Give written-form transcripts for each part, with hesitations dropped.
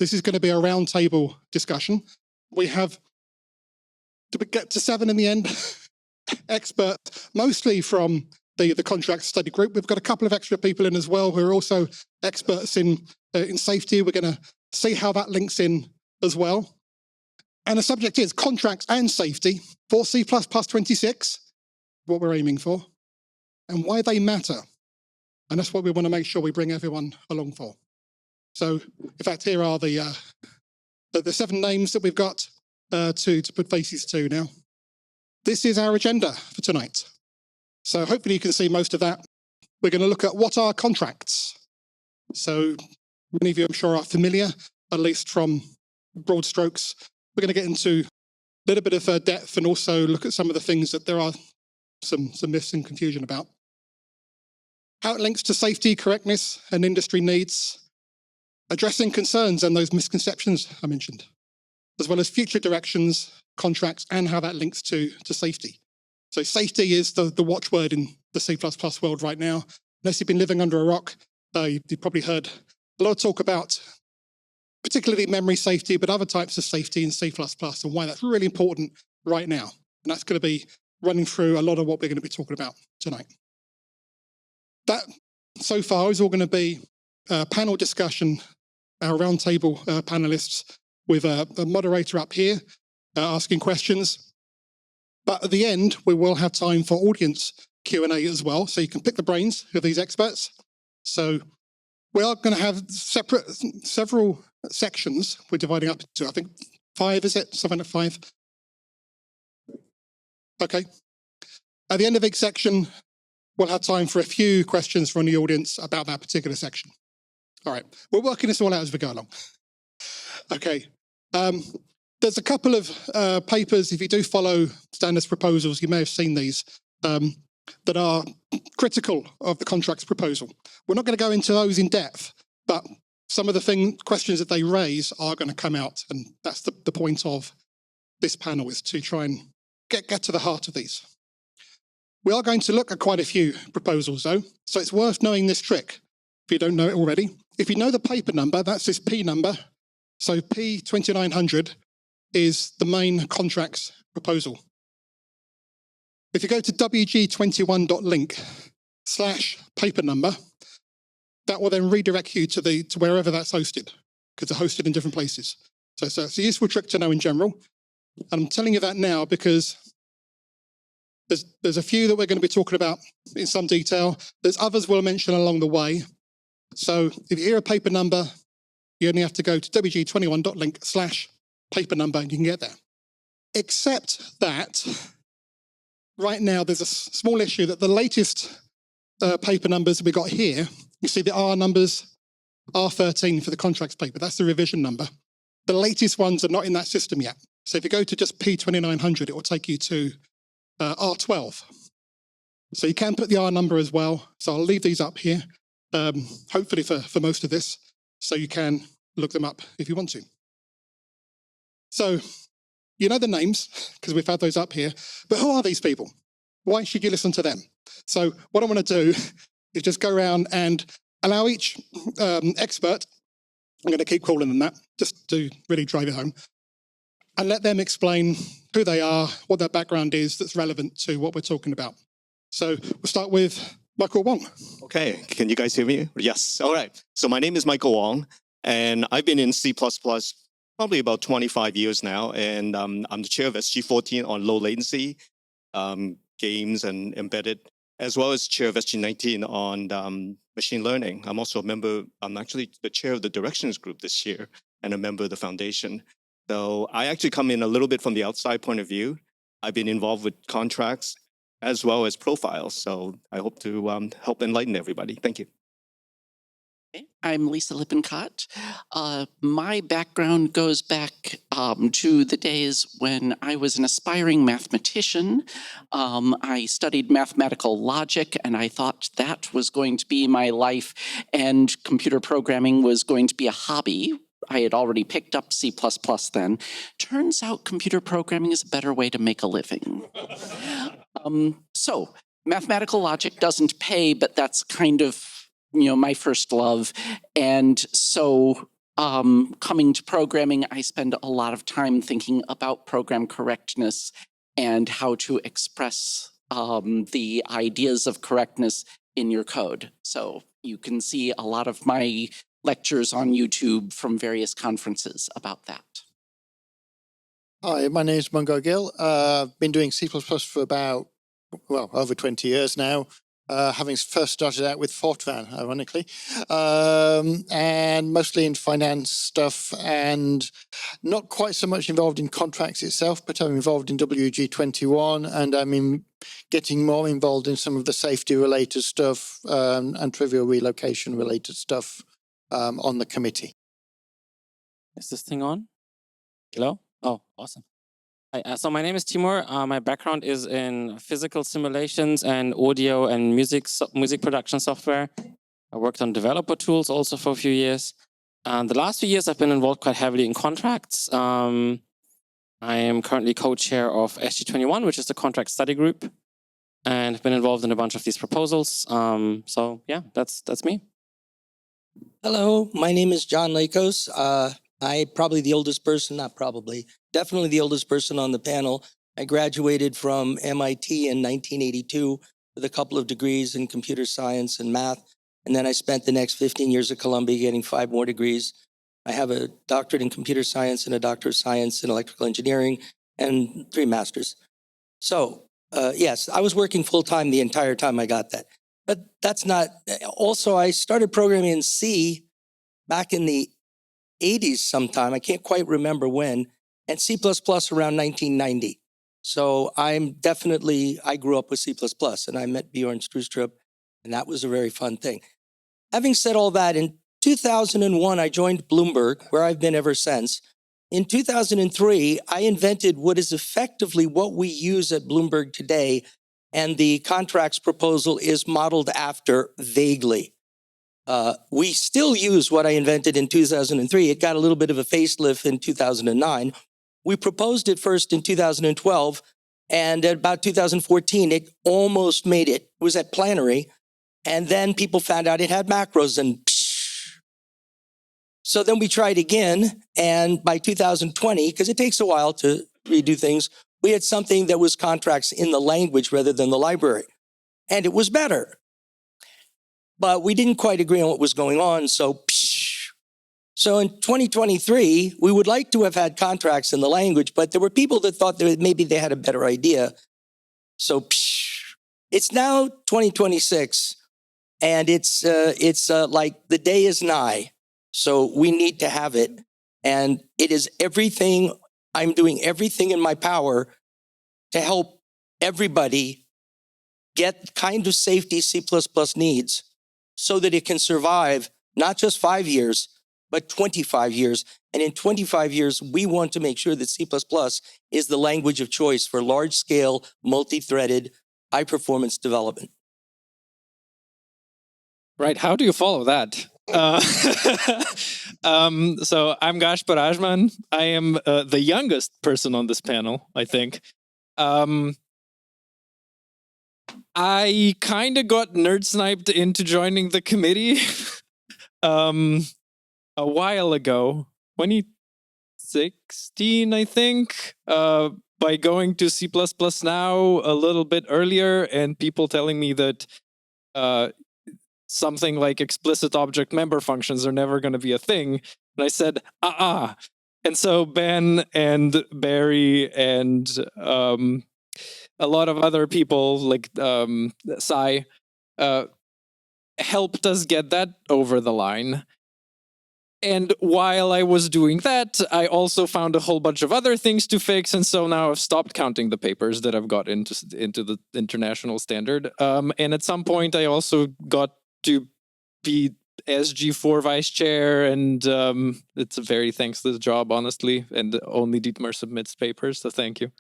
This is going to be a roundtable discussion. We have, did we get to 7 in the end? Experts, mostly from the contract study group. We've got a couple of extra people in as well who are also experts in safety. We're going to see how that links in as well. And the subject is contracts and safety for C++ 26, what we're aiming for, and why they matter. And that's what we want to make sure we bring everyone along for. So, in fact, here are the 7 names that we've got to put faces to now. This is our agenda for tonight. So hopefully you can see most of that. We're going to look at what are contracts. So many of you, I'm sure, are familiar, at least from broad strokes. We're going to get into a little bit of depth and also look at some of the things that there are some myths and confusion about. How it links to safety, correctness, and industry needs. Addressing concerns and those misconceptions I mentioned, as well as future directions, contracts, and how that links to safety. So safety is the watchword in the C++ world right now. Unless you've been living under a rock, you've probably heard a lot of talk about particularly memory safety, but other types of safety in C++ and why that's really important right now. And that's going to be running through a lot of what we're going to be talking about tonight. That, so far, is all going to be a panel discussion, our roundtable panelists, with a moderator up here asking questions. But at the end, we will have time for audience Q&A as well, so you can pick the brains of these experts. So we are going to have several sections we're dividing up into, I think 5, is it? Something like 5? Okay. At the end of each section, we'll have time for a few questions from the audience about that particular section. All right, we're working this all out as we go along. Okay. There's a couple of papers, if you do follow standards proposals, you may have seen these, that are critical of the contracts proposal. We're not going to go into those in depth, but some of the questions that they raise are going to come out, and that's the point of this panel, is to try and get to the heart of these. We are going to look at quite a few proposals, though, so it's worth knowing this trick if you don't know it already. If you know the paper number, that's this P number, so P2900 is the main contracts proposal. If you go to wg21.link/paper number, that will then redirect you to wherever that's hosted, because they're hosted in different places. So it's a useful trick to know in general. And I'm telling you that now because there's a few that we're going to be talking about in some detail. There's others we'll mention along the way. So if you hear a paper number, you only have to go to wg21.link/paper number and you can get there. Except that right now there's a small issue that the latest paper numbers that we got here, you see the R numbers, R13 for the contracts paper, that's the revision number. The latest ones are not in that system yet. So if you go to just P2900, it will take you to R12. So you can put the R number as well. So I'll leave these up here, hopefully for most of this, so you can look them up if you want to. So you know the names, because we've had those up here, but who are these people? Why should you listen to them? So what I want to do is just go around and allow each expert, I'm going to keep calling them that, just to really drive it home, and let them explain who they are, what their background is that's relevant to what we're talking about. So we'll start with Michael Wong. Okay, can you guys hear me? Yes, all right. So my name is Michael Wong, and I've been in C++ probably about 25 years now, and I'm the chair of SG14 on low latency, games and embedded, as well as chair of SG19 on machine learning. I'm also a member, I'm actually the chair of the directions group this year and a member of the foundation. So I actually come in a little bit from the outside point of view. I've been involved with contracts as well as profiles. So I hope to help enlighten everybody. Thank you. I'm Lisa Lippincott. My background goes back to the days when I was an aspiring mathematician. I studied mathematical logic, and I thought that was going to be my life, and computer programming was going to be a hobby. I had already picked up C++ then. Turns out computer programming is a better way to make a living. So mathematical logic doesn't pay, but that's kind of my first love. And so coming to programming, I spend a lot of time thinking about program correctness and how to express the ideas of correctness in your code. So you can see a lot of my lectures on YouTube from various conferences about that. Hi, my name is Mungo Gill. I've been doing C++ for about, well, over 20 years now, having first started out with Fortran, ironically, and mostly in finance stuff and not quite so much involved in contracts itself, but I'm involved in WG21 and I'm getting more involved in some of the safety related stuff and trivial relocation related stuff on the committee. Is this thing on? Hello? Oh, awesome. Hi, so my name is Timur. My background is in physical simulations and audio and music production software. I worked on developer tools also for a few years. The last few years I've been involved quite heavily in contracts. I am currently co-chair of SG21, which is the contract study group, and have been involved in a bunch of these proposals. So yeah, that's me. Hello, my name is John Lakos. I'm probably the oldest person, not probably, definitely the oldest person on the panel. I graduated from MIT in 1982 with a couple of degrees in computer science and math. And then I spent the next 15 years at Columbia getting 5 more degrees. I have a doctorate in computer science and a doctorate of science in electrical engineering and 3 masters. So yes, I was working full time the entire time I got that. But that's not, also I started programming in C back in the 80s sometime, I can't quite remember when, and C++ around 1990. So I grew up with C++ and I met Bjorn Strustrup, and that was a very fun thing. Having said all that, in 2001, I joined Bloomberg, where I've been ever since. In 2003, I invented what is effectively what we use at Bloomberg today, and the contracts proposal is modeled after vaguely. We still use what I invented in 2003. It got a little bit of a facelift in 2009. We proposed it first in 2012, and at about 2014, it almost made it. It was at plenary, and then people found out it had macros, and psh. So then we tried again, and by 2020, because it takes a while to redo things, we had something that was contracts in the language rather than the library, and it was better. But we didn't quite agree on what was going on, so psh. So in 2023, we would like to have had contracts in the language, but there were people that thought that maybe they had a better idea. So psh. It's now 2026, and it's like the day is nigh. So we need to have it, and it is everything. I'm doing everything in my power to help everybody get the kind of safety C++ needs, so that it can survive not just 5 years, but 25 years. And in 25 years, we want to make sure that C++ is the language of choice for large-scale, multi-threaded, high-performance development. Right, how do you follow that? So I'm Gash Barajman. I am the youngest person on this panel, I think. I kind of got nerd sniped into joining the committee a while ago, 2016, I think, by going to C++ Now a little bit earlier and people telling me that something like explicit object member functions are never going to be a thing. And I said, And so Ben and Barry and a lot of other people like Sai helped us get that over the line. And while I was doing that, I also found a whole bunch of other things to fix, and so now I've stopped counting the papers that I've got into the international standard. And at some point, I also got to be SG4 vice chair, and it's a very thankless job, honestly, and only Dietmar submits papers, so thank you.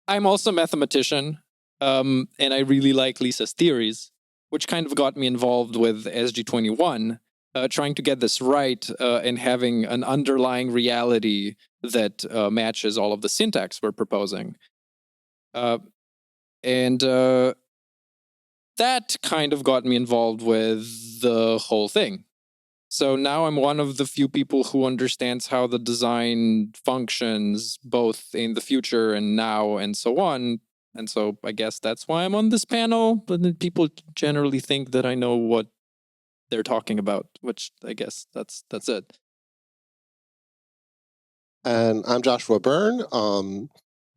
I'm also a mathematician, and I really like Lisa's theories, which kind of got me involved with SG21, trying to get this right and having an underlying reality that matches all of the syntax we're proposing. And that kind of got me involved with the whole thing. So now I'm one of the few people who understands how the design functions both in the future and now and so on. And so I guess that's why I'm on this panel. But then people generally think that I know what they're talking about, which I guess that's it. And I'm Joshua Byrne.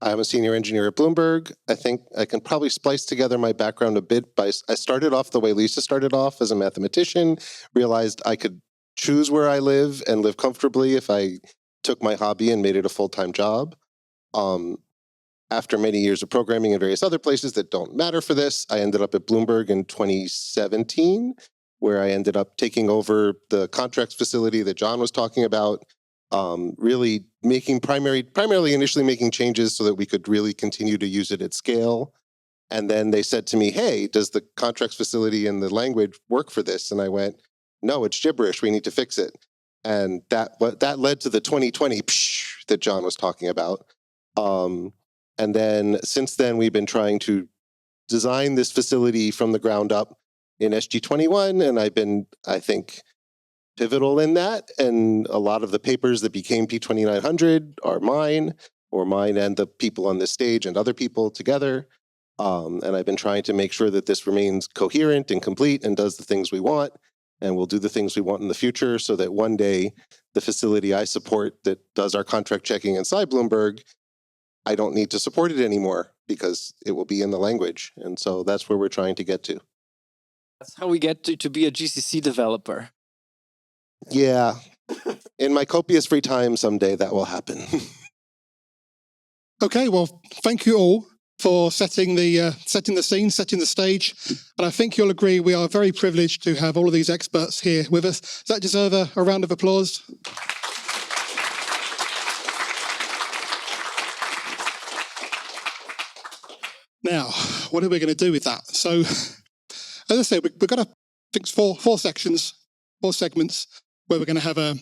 I'm a senior engineer at Bloomberg. I think I can probably splice together my background a bit by, I started off the way Lisa started off as a mathematician, realized I could choose where I live and live comfortably if I took my hobby and made it a full-time job. After many years of programming in various other places that don't matter for this, I ended up at Bloomberg in 2017, where I ended up taking over the contracts facility that John was talking about, really making primarily initially making changes so that we could really continue to use it at scale. And then they said to me, hey, does the contracts facility and the language work for this? And I went, no, it's gibberish. We need to fix it. And that led to the 2020 that John was talking about. And then since then, we've been trying to design this facility from the ground up in SG21. And I've been, I think, pivotal in that. And a lot of the papers that became P2900 are mine, or mine and the people on this stage and other people together. And I've been trying to make sure that this remains coherent and complete and does the things we want. And we'll do the things we want in the future so that one day the facility I support that does our contract checking inside Bloomberg, I don't need to support it anymore because it will be in the language. And so that's where we're trying to get to. That's how we get to be a GCC developer. Yeah. In my copious free time, someday that will happen. Okay, well, thank you all for setting the scene, setting the stage. And I think you'll agree we are very privileged to have all of these experts here with us. Does that deserve a round of applause? Now, what are we going to do with that? So, as I say, we've got, I think, four sections, 4 segments, where we're going to have a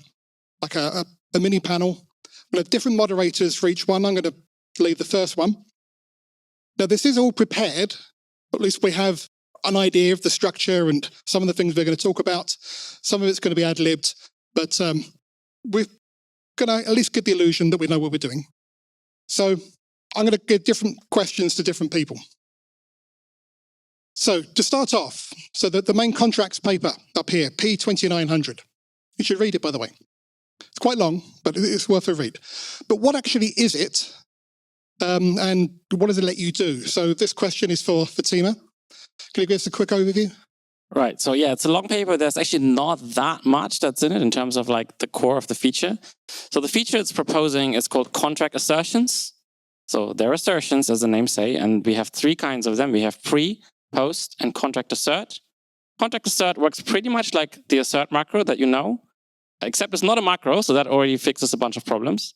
mini panel. We'll have different moderators for each one. I'm going to lead the first one. Now, this is all prepared, but at least we have an idea of the structure and some of the things we're going to talk about. Some of it's going to be ad-libbed, but we're going to at least get the illusion that we know what we're doing. So I'm going to give different questions to different people. So to start off, so the main contracts paper up here, P2900. You should read it, by the way. It's quite long, but it's worth a read. But what actually is it? And what does it let you do? So this question is for Fatima. Can you give us a quick overview? Right. So yeah, it's a long paper. There's actually not that much that's in it in terms of like the core of the feature. So the feature it's proposing is called contract assertions. So they're assertions, as the name say, and we have 3 kinds of them. We have pre, post, and contract assert. Contract assert works pretty much like the assert macro that you know, except it's not a macro, so that already fixes a bunch of problems.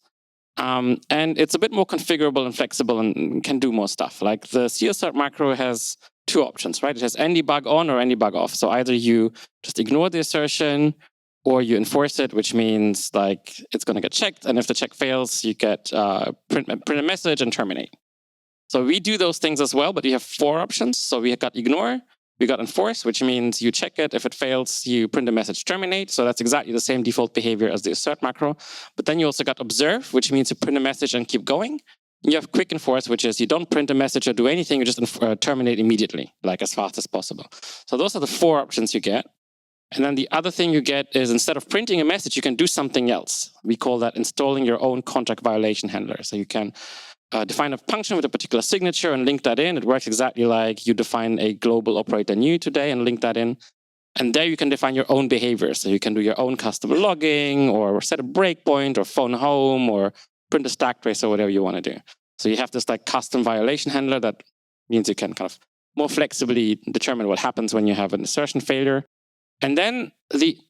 And it's a bit more configurable and flexible and can do more stuff. Like the CAssert macro has 2 options, right? It has any bug on or any bug off. So either you just ignore the assertion or you enforce it, which means like it's going to get checked. And if the check fails, you get print a message and terminate. So we do those things as well, but we have 4 options. So we got ignore, we got enforce, which means you check it. If it fails, you print a message terminate. So that's exactly the same default behavior as the assert macro. But then you also got observe, which means you print a message and keep going. And you have quick enforce, which is you don't print a message or do anything, you just terminate immediately, like as fast as possible. So those are the 4 options you get. And then the other thing you get is instead of printing a message, you can do something else. We call that installing your own contract violation handler. So you can define a function with a particular signature and link that in. It works exactly like you define a global operator new today and link that in. And there you can define your own behavior. So you can do your own customer logging or set a breakpoint or phone home or print a stack trace or whatever you want to do. So you have this like custom violation handler that means you can kind of more flexibly determine what happens when you have an assertion failure. And then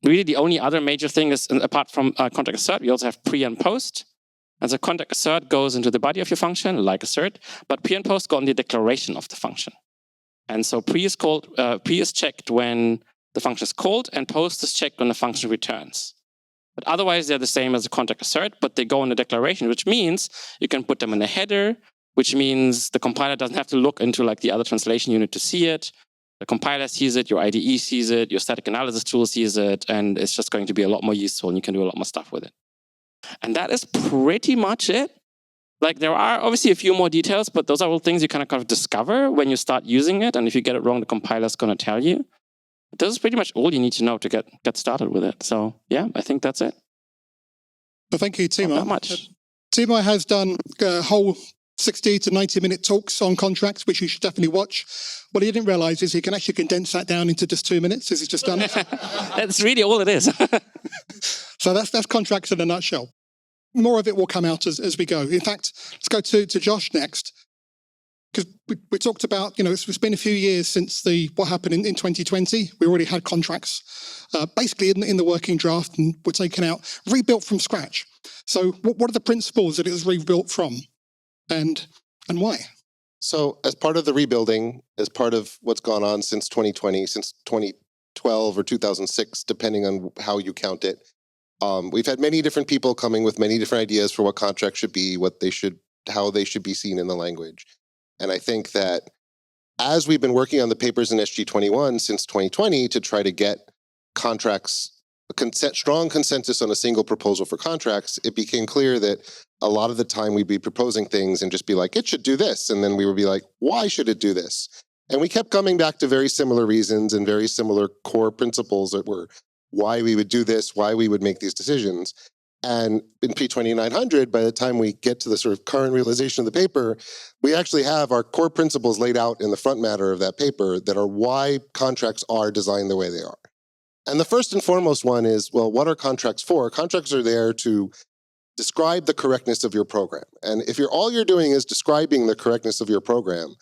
really the only other major thing is, apart from contract assert, we also have pre and post. And so contract assert goes into the body of your function, like assert, but pre and post go in the declaration of the function. And so pre is checked when the function is called, and post is checked when the function returns. But otherwise, they're the same as a contract assert, but they go in the declaration, which means you can put them in a header, which means the compiler doesn't have to look into like the other translation unit to see it. The compiler sees it, your IDE sees it, your static analysis tool sees it, and it's just going to be a lot more useful and you can do a lot more stuff with it. And that is pretty much it. Like there are obviously a few more details, but those are all things you kind of discover when you start using it. And if you get it wrong, the compiler's going to tell you. But this is pretty much all you need to know to get started with it. So yeah, I think that's it. Well, thank you, Timur. Not that much. Timur has done a whole 60 to 90-minute talks on contracts, which you should definitely watch. What he didn't realize is he can actually condense that down into just 2 minutes, as he's just done it. That's really all it is. So that's contracts in a nutshell. More of it will come out as we go. In fact, let's go to Josh next. Because we talked about, it's been a few years since what happened in 2020. We already had contracts basically in the working draft and were taken out, rebuilt from scratch. So what are the principles that it was rebuilt from and why? So as part of the rebuilding, as part of what's gone on since 2020, since 2012 or 2006, depending on how you count it, we've had many different people coming with many different ideas for what contracts should be, how they should be seen in the language. And I think that as we've been working on the papers in SG21 since 2020 to try to get contracts, strong consensus on a single proposal for contracts, it became clear that a lot of the time we'd be proposing things and just be like, it should do this. And then we would be like, why should it do this? And we kept coming back to very similar reasons and very similar core principles that were why we would do this, why we would make these decisions. And in P2900, by the time we get to the sort of current realization of the paper, we actually have our core principles laid out in the front matter of that paper that are why contracts are designed the way they are. And the first and foremost one is, well, what are contracts for? Contracts are there to describe the correctness of your program. And if all you're doing is describing the correctness of your program,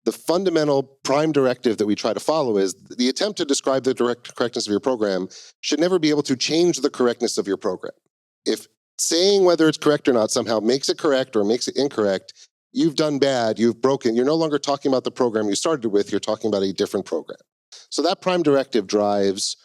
the fundamental prime directive that we try to follow is the attempt to describe the correctness of your program should never be able to change the correctness of your program. If saying whether it's correct or not somehow makes it correct or makes it incorrect, you've done bad, you've broken. You're no longer talking about the program you started with, you're talking about a different program. So that prime directive drives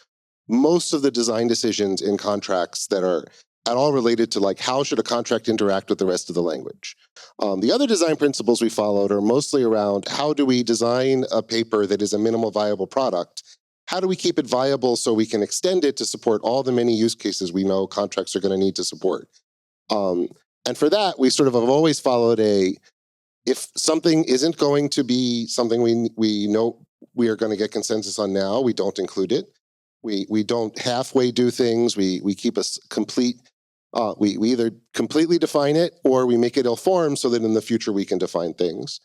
most of the design decisions in contracts that are at all related to like how should a contract interact with the rest of the language. The other design principles we followed are mostly around how do we design a paper that is a minimal viable product. How do we keep it viable so we can extend it to support all the many use cases we know contracts are going to need to support? And for that, we sort of have always followed if something isn't going to be something we know we are going to get consensus on now, we don't include it. We don't halfway do things. We keep a complete, we either completely define it or we make it ill-formed so that in the future we can define things.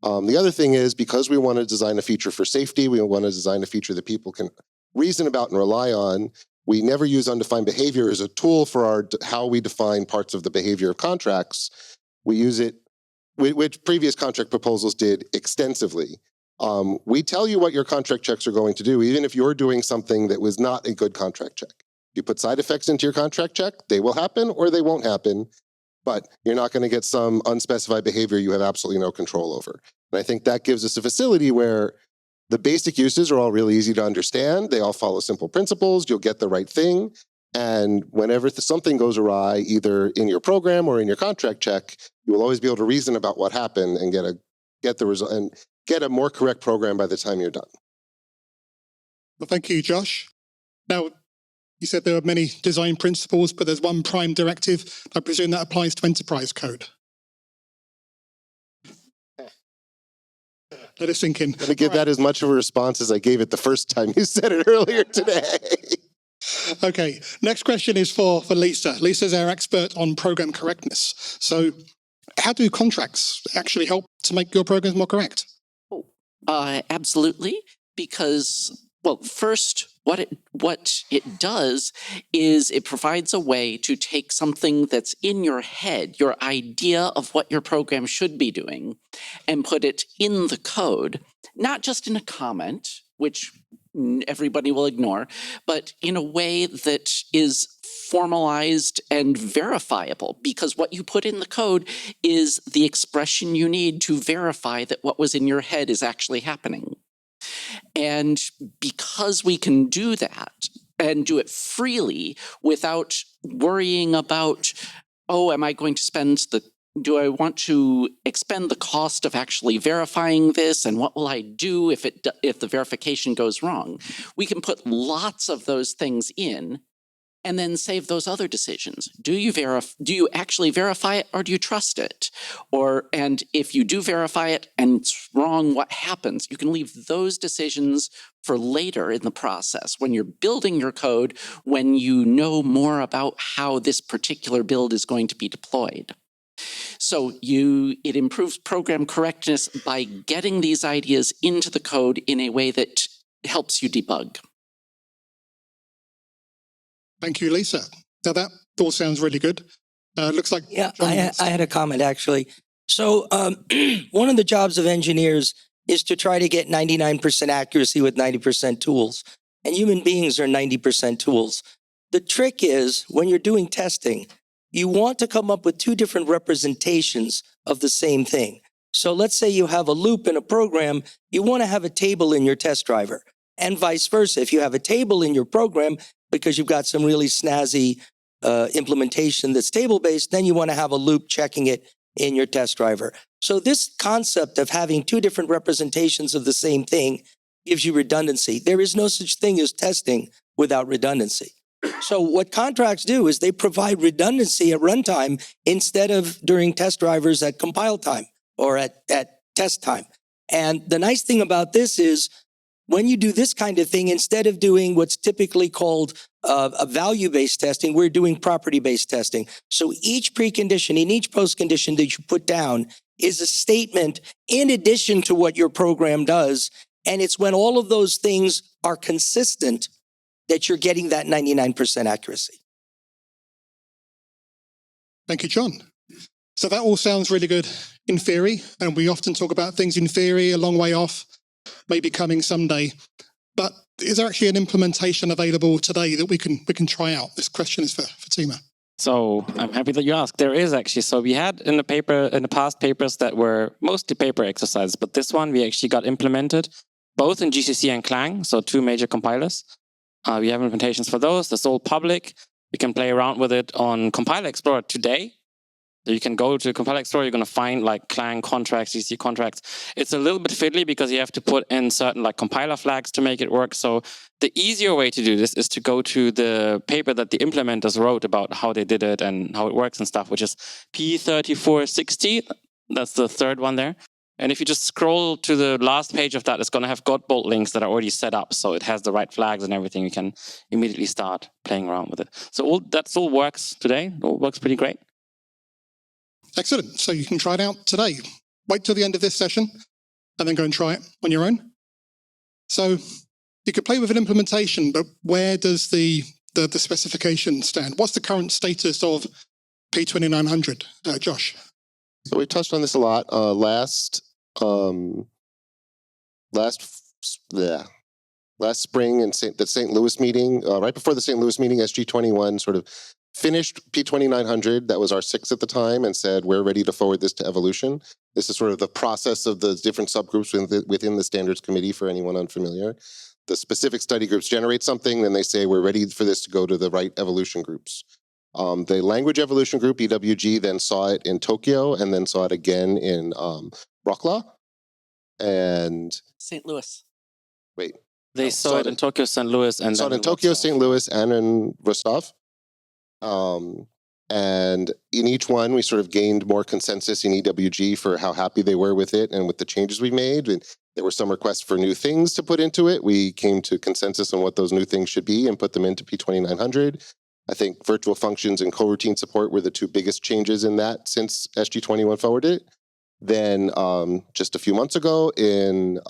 The other thing is because we want to design a feature for safety, we want to design a feature that people can reason about and rely on, we never use undefined behavior as a tool for how we define parts of the behavior of contracts. We use it, which previous contract proposals did extensively. We tell you what your contract checks are going to do, even if you're doing something that was not a good contract check. You put side effects into your contract check, they will happen or they won't happen, but you're not going to get some unspecified behavior you have absolutely no control over. And I think that gives us a facility where the basic uses are all really easy to understand. They all follow simple principles. You'll get the right thing. And whenever something goes awry, either in your program or in your contract check, you will always be able to reason about what happened and get the result and get a more correct program by the time you're done. Well, thank you, Josh. Now, you said there are many design principles, but there's one prime directive. I presume that applies to enterprise code. Let it sink in. I'm going to give that as much of a response as I gave it the first time you said it earlier today. Okay, next question is for Lisa. Lisa's our expert on program correctness. So how do contracts actually help to make your programs more correct? Absolutely, because, well, first, what it does is it provides a way to take something that's in your head, your idea of what your program should be doing, and put it in the code, not just in a comment, which everybody will ignore, but in a way that is formalized and verifiable, because what you put in the code is the expression you need to verify that what was in your head is actually happening. And because we can do that and do it freely without worrying about, oh, am I going to spend the do I want to expend the cost of actually verifying this? And what will I do if the verification goes wrong? We can put lots of those things in and then save those other decisions. Do you actually verify it, or do you trust it? And if you do verify it and it's wrong, what happens? You can leave those decisions for later in the process, when you're building your code, when you know more about how this particular build is going to be deployed. So it improves program correctness by getting these ideas into the code in a way that helps you debug. Thank you, Lisa. Now that all sounds really good. Looks like Yeah, John I wants- had a comment actually. So one of the jobs of engineers is to try to get 99% accuracy with 90% tools. And human beings are 90% tools. The trick is when you're doing testing, you want to come up with two different representations of the same thing. So let's say you have a loop in a program, you want to have a table in your test driver, and vice versa. If you have a table in your program because you've got some really snazzy implementation that's table-based, then you want to have a loop checking it in your test driver. So this concept of having two different representations of the same thing gives you redundancy. There is no such thing as testing without redundancy. So what contracts do is they provide redundancy at runtime instead of during test drivers at compile time or at test time. And the nice thing about this is when you do this kind of thing, instead of doing what's typically called a value-based testing, we're doing property-based testing. So each precondition and each postcondition that you put down is a statement in addition to what your program does. And it's when all of those things are consistent that you're getting that 99% accuracy. Thank you, John. So that all sounds really good in theory, and we often talk about things in theory a long way off, maybe coming someday. But is there actually an implementation available today that we can try out? This question is for Timo. So I'm happy that you asked. There is actually. So we had in the past papers that were mostly paper exercises, but this one we actually got implemented both in GCC and Clang, so two major compilers. We have implementations for those. That's all public. You can play around with it on Compiler Explorer today. So you can go to Compiler Explorer, you're going to find like Clang contracts, GCC contracts. It's a little bit fiddly because you have to put in certain like compiler flags to make it work. So the easier way to do this is to go to the paper that the implementers wrote about how they did it and how it works and stuff, which is P3460. That's the third one there. And if you just scroll to the last page of that, it's going to have Godbolt links that are already set up. So it has the right flags and everything. You can immediately start playing around with it. So that all works today. It all works pretty great. Excellent. So you can try it out today. Wait till the end of this session and then go and try it on your own. So you could play with an implementation, but where does the specification stand? What's the current status of P2900? Josh? So we touched on this a lot last spring in the St. Louis meeting, right before the St. Louis meeting, SG21 sort of finished P2900, that was our 6 at the time, and said, we're ready to forward this to evolution. This is sort of the process of the different subgroups within the standards committee for anyone unfamiliar. The specific study groups generate something, then they say, we're ready for this to go to the right evolution groups. The language evolution group, EWG, then saw it in Tokyo and then saw it again in Wroclaw. And St. Louis. wait. They saw it in Tokyo, St. Louis, and saw it then in Tokyo, St. Louis, and in Rostov. And in each one, we sort of gained more consensus in EWG for how happy they were with it and with the changes we made. And there were some requests for new things to put into it. We came to consensus on what those new things should be and put them into P2900. I think virtual functions and coroutine support were the two biggest changes in that since SG21 forwarded it. Then just a few months ago in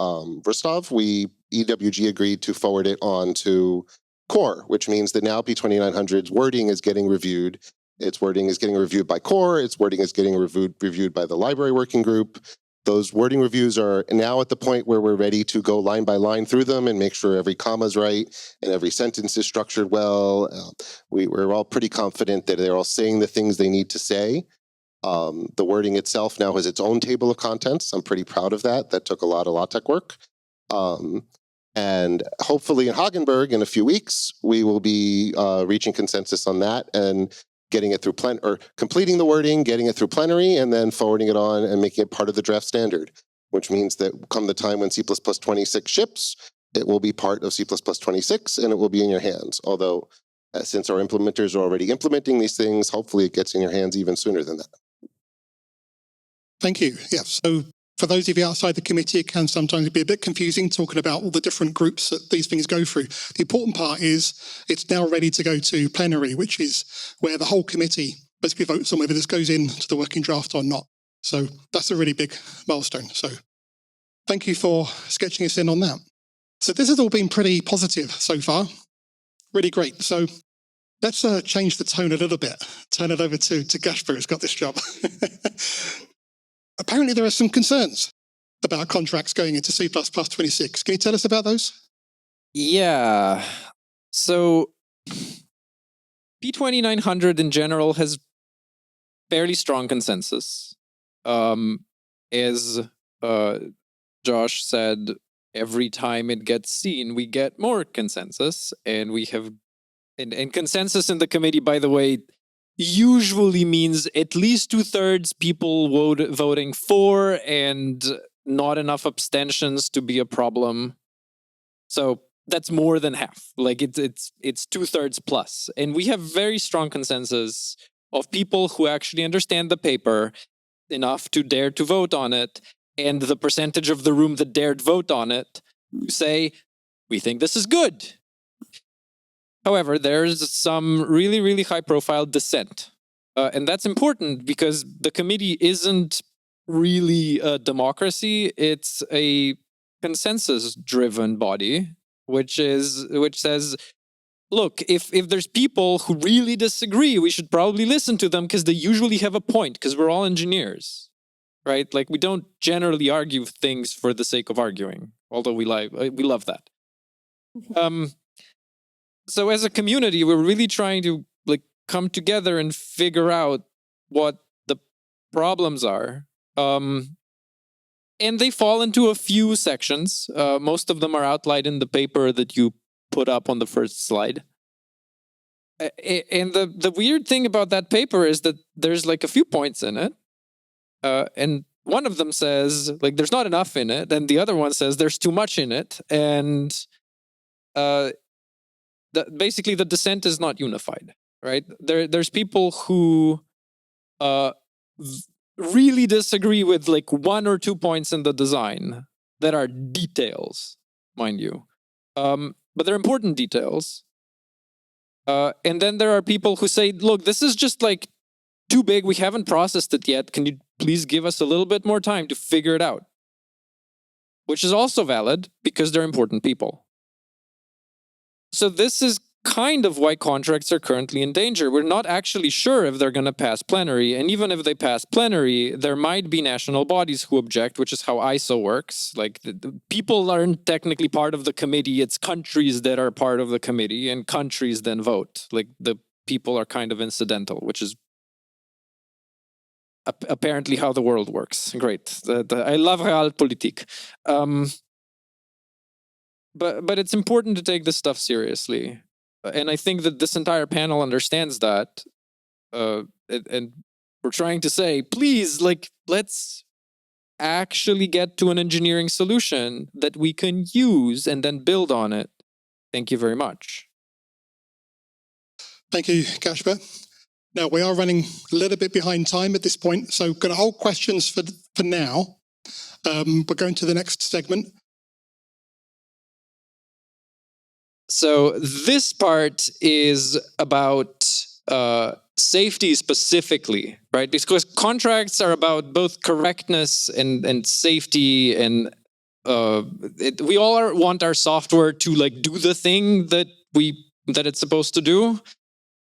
Rostov, EWG agreed to forward it on to core, which means that now P2900's wording is getting reviewed. Its wording is getting reviewed by core. Its wording is getting reviewed by the library working group. Those wording reviews are now at the point where we're ready to go line by line through them and make sure every comma is right and every sentence is structured well. We're all pretty confident that they're all saying the things they need to say. The wording itself now has its own table of contents. I'm pretty proud of that. That took a lot of LaTeX work. And hopefully in Hagenberg in a few weeks, we will be reaching consensus on that and getting it through or completing the wording, getting it through plenary, and then forwarding it on and making it part of the draft standard, which means that come the time when C++ 26 ships, it will be part of C++ 26 and it will be in your hands. Although, since our implementers are already implementing these things, hopefully it gets in your hands even sooner than that. Thank you. Yeah, so for those of you outside the committee, it can sometimes be a bit confusing talking about all the different groups that these things go through. The important part is it's now ready to go to plenary, which is where the whole committee basically votes on whether this goes into the working draft or not. So that's a really big milestone. So thank you for sketching us in on that. So this has all been pretty positive so far. Really great. So let's change the tone a little bit. Turn it over to Gasper, who's got this job. Apparently there are some concerns about contracts going into C++ 26. Can you tell us about those? Yeah. So P2900 in general has fairly strong consensus. As Josh said, every time it gets seen, we get more consensus, and we have, and consensus in the committee, by the way, usually means at least 2/3 people voting for and not enough abstentions to be a problem. So that's more than half. Like it's 2/3 plus, and we have very strong consensus of people who actually understand the paper enough to dare to vote on it, and the percentage of the room that dared vote on it who say, we think this is good. However, there's some really, really high-profile dissent. And that's important because the committee isn't really a democracy. It's a consensus-driven body, which says, look, if there's people who really disagree, we should probably listen to them because they usually have a point, because we're all engineers. Right? Like, we don't generally argue things for the sake of arguing, although we love that. So as a community, we're really trying to come together and figure out what the problems are. And they fall into a few sections. Most of them are outlined in the paper that you put up on the first slide. And the weird thing about that paper is that there's a few points in it. And one of them says, there's not enough in it. And the other one says there's too much in it. And basically the dissent is not unified, right? There's people who really disagree with 1 or 2 points in the design that are details, mind you. But they're important details. And then there are people who say, look, this is just too big. We haven't processed it yet. Can you please give us a little bit more time to figure it out? Which is also valid because they're important people. So this is kind of why contracts are currently in danger. We're not actually sure if they're going to pass plenary. And even if they pass plenary, there might be national bodies who object, which is how ISO works. The people aren't technically part of the committee. It's countries that are part of the committee, and countries then vote. The people are kind of incidental, which is apparently how the world works. Great. I love realpolitik. But it's important to take this stuff seriously. And I think that this entire panel understands that. And we're trying to say, please, let's actually get to an engineering solution that we can use and then build on it. Thank you very much. Thank you, Gasper. Now, we are running a little bit behind time at this point, so going to hold questions for now. We're going to the next segment. So this part is about safety specifically, right? Because contracts are about both correctness and safety, and we all want our software to do the thing that it's supposed to do.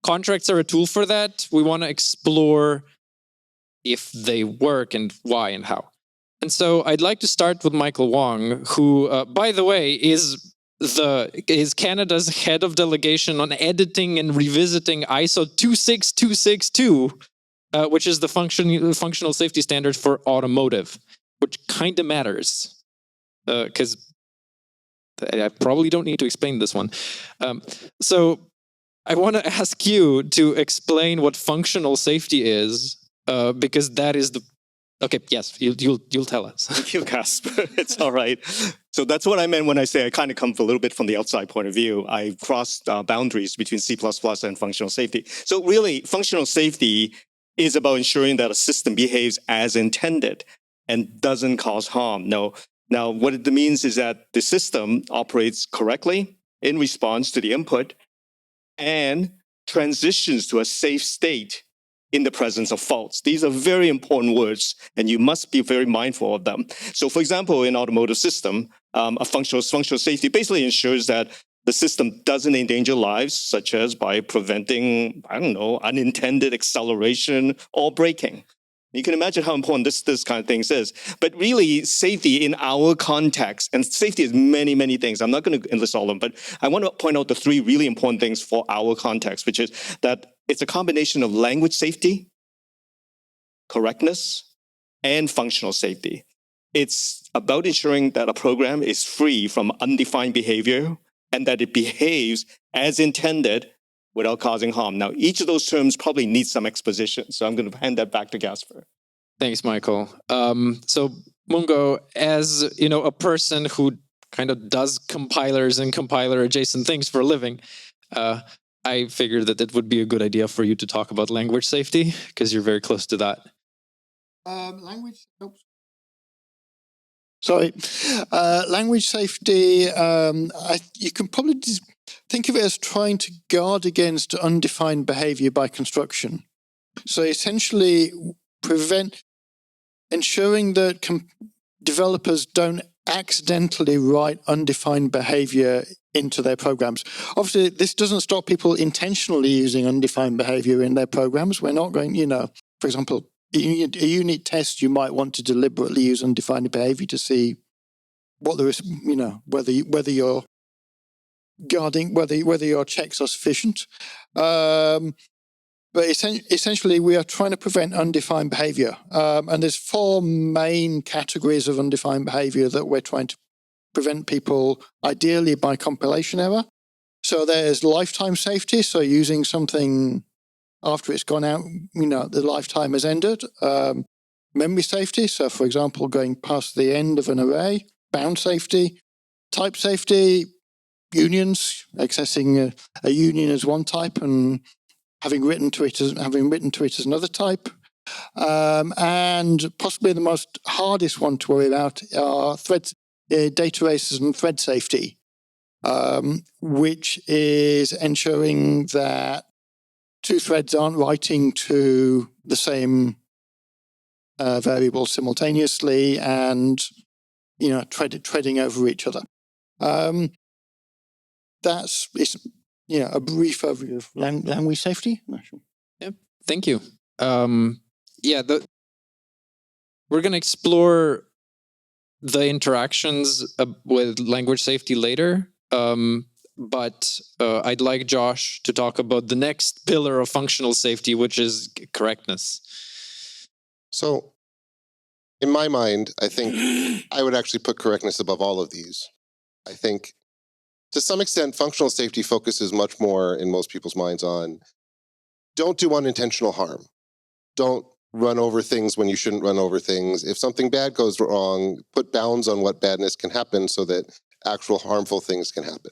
Contracts are a tool for that. We want to explore if they work and why and how. And so I'd like to start with Michael Wong, who, by the way, is Canada's head of delegation on editing and revisiting ISO 26262, which is the functional safety standard for automotive, which kind of matters because I probably don't need to explain this one. So I want to ask you to explain what functional safety is, because that is the. Okay, yes, you'll tell us. Thank you, Casper. It's all right. So that's what I meant when I say I kind of come from a little bit from the outside point of view. I crossed boundaries between C++ and functional safety. So really, functional safety is about ensuring that a system behaves as intended and doesn't cause harm. Now, what it means is that the system operates correctly in response to the input and transitions to a safe state in the presence of faults. These are very important words, and you must be very mindful of them. So, for example, in automotive system, a functional safety basically ensures that the system doesn't endanger lives, such as by preventing, unintended acceleration or braking. You can imagine how important this kind of things is. But really, safety in our context, and safety is many, many things. I'm not going to enlist all of them, but I want to point out the three really important things for our context, which is that it's a combination of language safety, correctness, and functional safety. It's about ensuring that a program is free from undefined behavior and that it behaves as intended without causing harm. Now, each of those terms probably needs some exposition, so I'm going to hand that back to Gasper. Thanks, Michael. So, Mungo, as a person who kind of does compilers and compiler adjacent things for a living, I figured that it would be a good idea for you to talk about language safety because you're very close to that. Language. Oops. Sorry. Language safety. You can probably think of it as trying to guard against undefined behavior by construction. So essentially, ensuring that developers don't accidentally write undefined behavior into their programs. Obviously, this doesn't stop people intentionally using undefined behavior in their programs. We're not going, for example, a unit test, you might want to deliberately use undefined behavior to see what there is, whether you're guarding, whether your checks are sufficient. But essentially, we are trying to prevent undefined behavior. And there's four main categories of undefined behavior that we're trying to prevent people, ideally by compilation error. So there's lifetime safety, so using something after it's gone out, the lifetime has ended. Memory safety, so for example, going past the end of an array. Bound safety. Type safety, unions, accessing a union as one type and having written to it as another type. And possibly the most hardest one to worry about are threads, data races and thread safety, which is ensuring that two threads aren't writing to the same variable simultaneously and treading over each other. It's a brief overview of language safety. Yep, thank you. We're going to explore the interactions with language safety later, but I'd like Josh to talk about the next pillar of functional safety, which is correctness. So, in my mind, I think I would actually put correctness above all of these. I think, to some extent, functional safety focuses much more in most people's minds on don't do unintentional harm. Don't run over things when you shouldn't run over things. If something bad goes wrong, put bounds on what badness can happen so that actual harmful things can happen.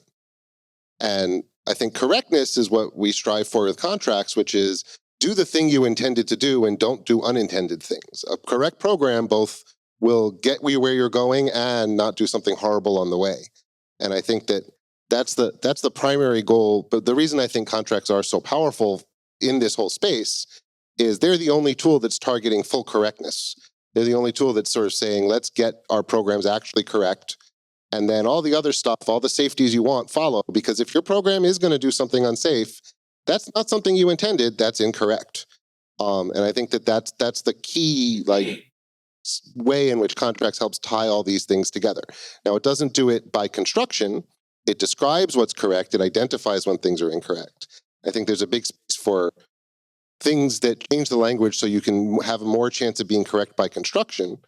And I think correctness is what we strive for with contracts, which is do the thing you intended to do and don't do unintended things. A correct program both will get you where you're going and not do something horrible on the way. And I think that's the primary goal. But the reason I think contracts are so powerful in this whole space is they're the only tool that's targeting full correctness. They're the only tool that's sort of saying, let's get our programs actually correct. And then all the other stuff, all the safeties you want, follow. Because if your program is going to do something unsafe, that's not something you intended, that's incorrect. And I think that's the key way in which contracts helps tie all these things together. Now, it doesn't do it by construction. It describes what's correct. It identifies when things are incorrect. I think there's a big space for things that change the language so you can have more chance of being correct by construction.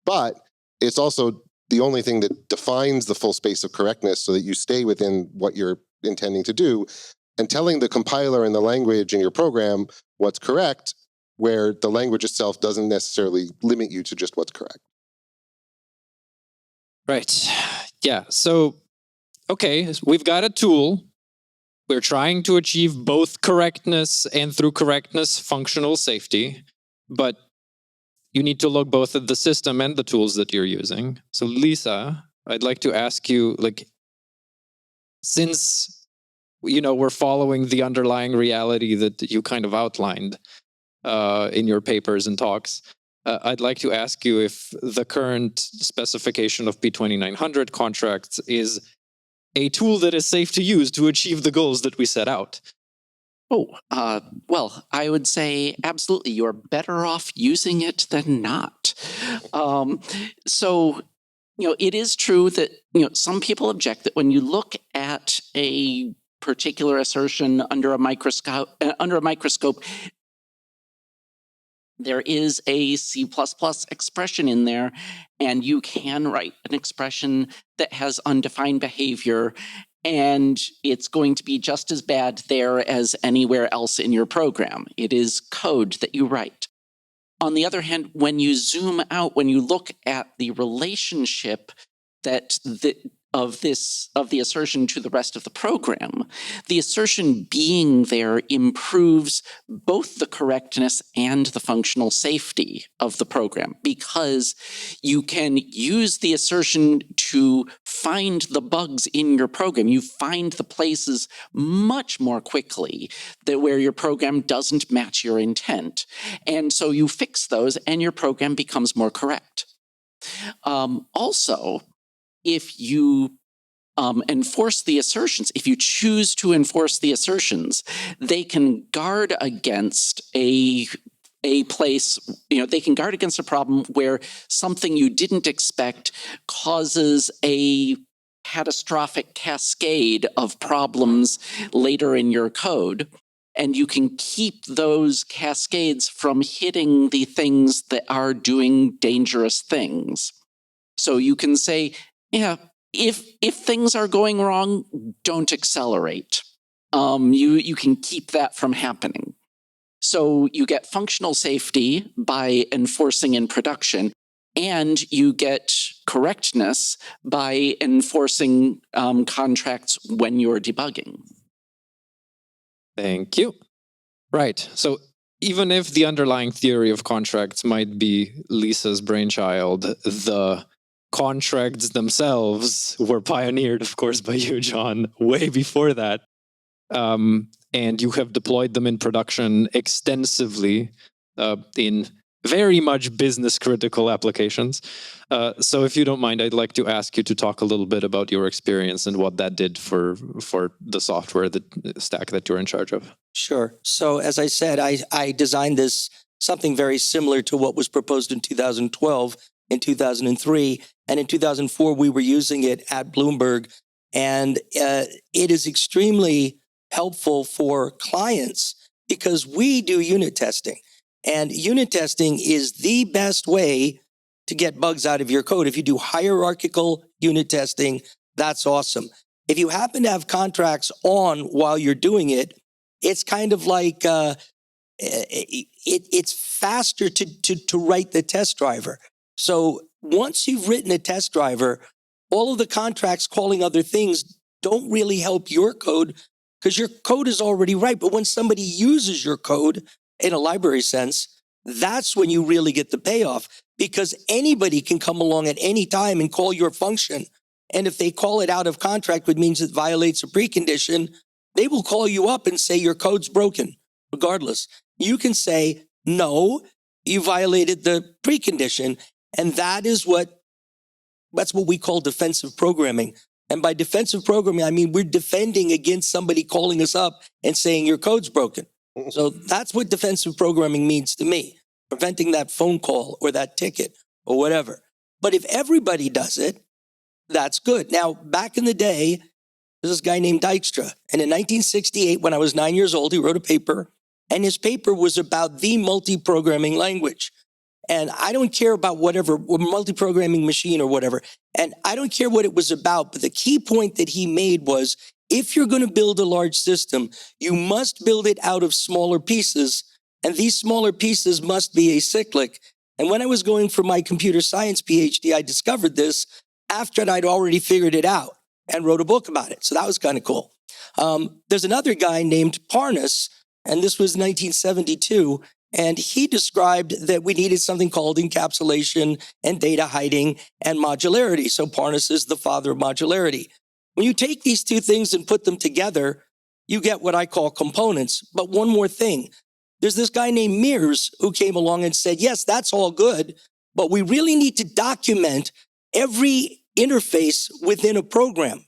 But it's also the only thing that defines the full space of correctness so that you stay within what you're intending to do. and telling the compiler and the language in your program what's correct, where the language itself doesn't necessarily limit you to just what's correct. Right. Yeah. So, okay, we've got a tool. We're trying to achieve both correctness and through correctness, functional safety. But you need to look both at the system and the tools that you're using. So Lisa, I'd like to ask you, like, since, you know, we're following the underlying reality that you kind of outlined in your papers and talks, I'd like to ask you if the current specification of P2900 contracts is a tool that is safe to use to achieve the goals that we set out. Well, I would say absolutely. You're better off using it than not. So, you know, it is true that, you know, some people object that when you look at a particular assertion under a microscope, there is a C++ expression in there, and you can write an expression that has undefined behavior, and it's going to be just as bad there as anywhere else in your program. It is code that you write. On the other hand, when you zoom out, when you look at the relationship of the assertion to the rest of the program, the assertion being there improves both the correctness and the functional safety of the program, because you can use the assertion to find the bugs in your program. You find the places much more quickly where your program doesn't match your intent. And so you fix those and your program becomes more correct. Also, if you enforce the assertions, if you choose to enforce the assertions, they can guard against a place, you know, they can guard against a problem where something you didn't expect causes a catastrophic cascade of problems later in your code. And you can keep those cascades from hitting the things that are doing dangerous things. So you can say, yeah, if things are going wrong, don't accelerate. You can keep that from happening. So you get functional safety by enforcing in production, and you get correctness by enforcing contracts when you're debugging. Thank you. Right. So even if the underlying theory of contracts might be Lisa's brainchild, the contracts themselves were pioneered, of course, by you, John, way before that. And you have deployed them in production extensively in very much business critical applications. So if you don't mind, I'd like to ask you to talk a little bit about your experience and what that did for the software stack that you're in charge of. Sure. So as I said, I designed this something very similar to what was proposed in 2012 and 2003. And in 2004, we were using it at Bloomberg. And it is extremely helpful for clients because we do unit testing. And unit testing is the best way to get bugs out of your code. If you do hierarchical unit testing, that's awesome. If you happen to have contracts on while you're doing it, it's kind of like it's faster to write the test driver. So once you've written a test driver, all of the contracts calling other things don't really help your code because your code is already right. But when somebody uses your code in a library sense, that's when you really get the payoff, because anybody can come along at any time and call your function. And if they call it out of contract, which means it violates a precondition, they will call you up and say your code's broken, regardless. You can say, no, you violated the precondition. And that's what we call defensive programming. And by defensive programming, I mean we're defending against somebody calling us up and saying your code's broken. So that's what defensive programming means to me, preventing that phone call or that ticket or whatever. But if everybody does it, that's good. Now, back in the day, there's this guy named Dijkstra. And in 1968, when I was 9 years old, he wrote a paper. And his paper was about the multi-programming language. And I don't care about whatever, multi-programming machine or whatever. And I don't care what it was about. But the key point that he made was if you're going to build a large system, you must build it out of smaller pieces, and these smaller pieces must be acyclic. And when I was going for my computer science PhD, I discovered this after I'd already figured it out and wrote a book about it. So that was kind of cool. There's another guy named Parnas, and this was 1972, and he described that we needed something called encapsulation and data hiding and modularity. So Parnas is the father of modularity. When you take these two things and put them together, you get what I call components. But one more thing, there's this guy named Mears who came along and said, yes, that's all good, but we really need to document every interface within a program.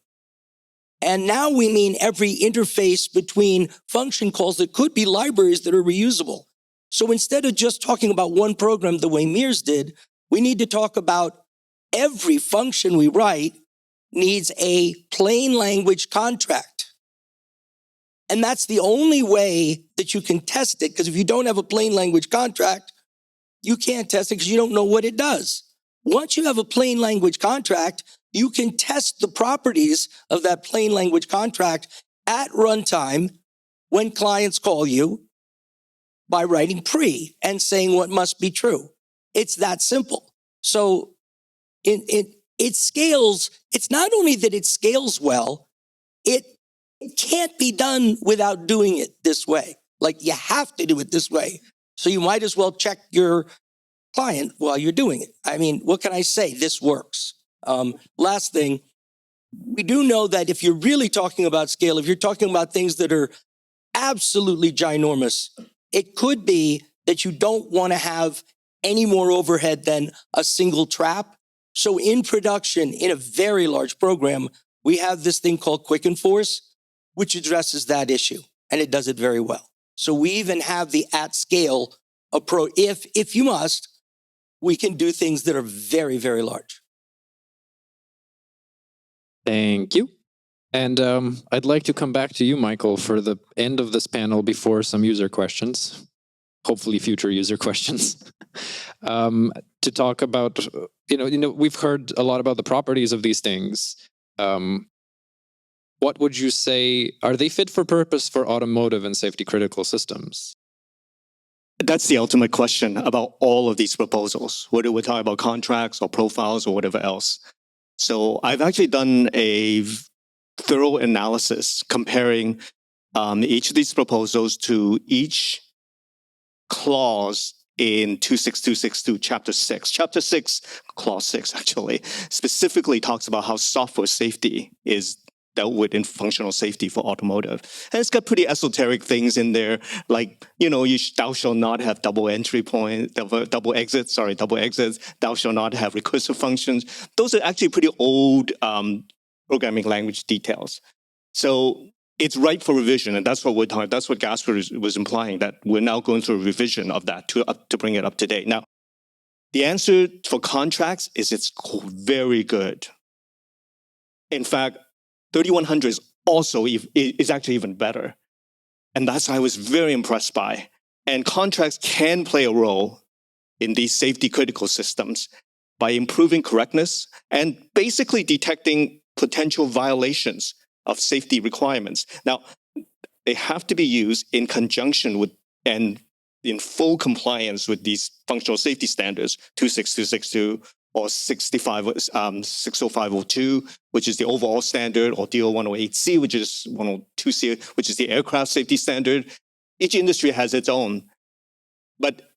And now we mean every interface between function calls that could be libraries that are reusable. So instead of just talking about one program the way Mears did, we need to talk about every function we write needs a plain language contract. And that's the only way that you can test it, because if you don't have a plain language contract, you can't test it because you don't know what it does. Once you have a plain language contract, you can test the properties of that plain language contract at runtime when clients call you by writing pre and saying what must be true. It's that simple. So it scales. It's not only that it scales well, it can't be done without doing it this way. Like, you have to do it this way. So you might as well check your client while you're doing it. I mean, what can I say? This works. Last thing, we do know that if you're really talking about scale, if you're talking about things that are absolutely ginormous, it could be that you don't want to have any more overhead than a single trap. So in production, in a very large program, we have this thing called Quick Enforce, which addresses that issue, and it does it very well. So we even have the at-scale approach. If you must, we can do things that are very, very large. Thank you. And I'd like to come back to you, Michael, for the end of this panel before some user questions, hopefully future user questions, to talk about, we've heard a lot about the properties of these things. What would you say, are they fit for purpose for automotive and safety critical systems? That's the ultimate question about all of these proposals, whether we're talking about contracts or profiles or whatever else. So I've actually done a thorough analysis comparing each of these proposals to each clause in 26262, Chapter 6. Chapter 6, Clause 6, actually, specifically talks about how software safety is dealt with in functional safety for automotive. And it's got pretty esoteric things in there, like, thou shalt not have double exits, double exits, thou shalt not have recursive functions. Those are actually pretty old programming language details. So it's ripe for revision, and that's what we're talking. That's what Gasper was implying, that we're now going through a revision of that to bring it up to date. Now, the answer for contracts is it's very good. In fact, 3100 is actually even better. And that's what I was very impressed by. And contracts can play a role in these safety critical systems by improving correctness and basically detecting potential violations of safety requirements. Now, they have to be used in conjunction with and in full compliance with these functional safety standards, 26262, or 60502, which is the overall standard, or DO 108C, which is 102C, which is the aircraft safety standard. Each industry has its own. But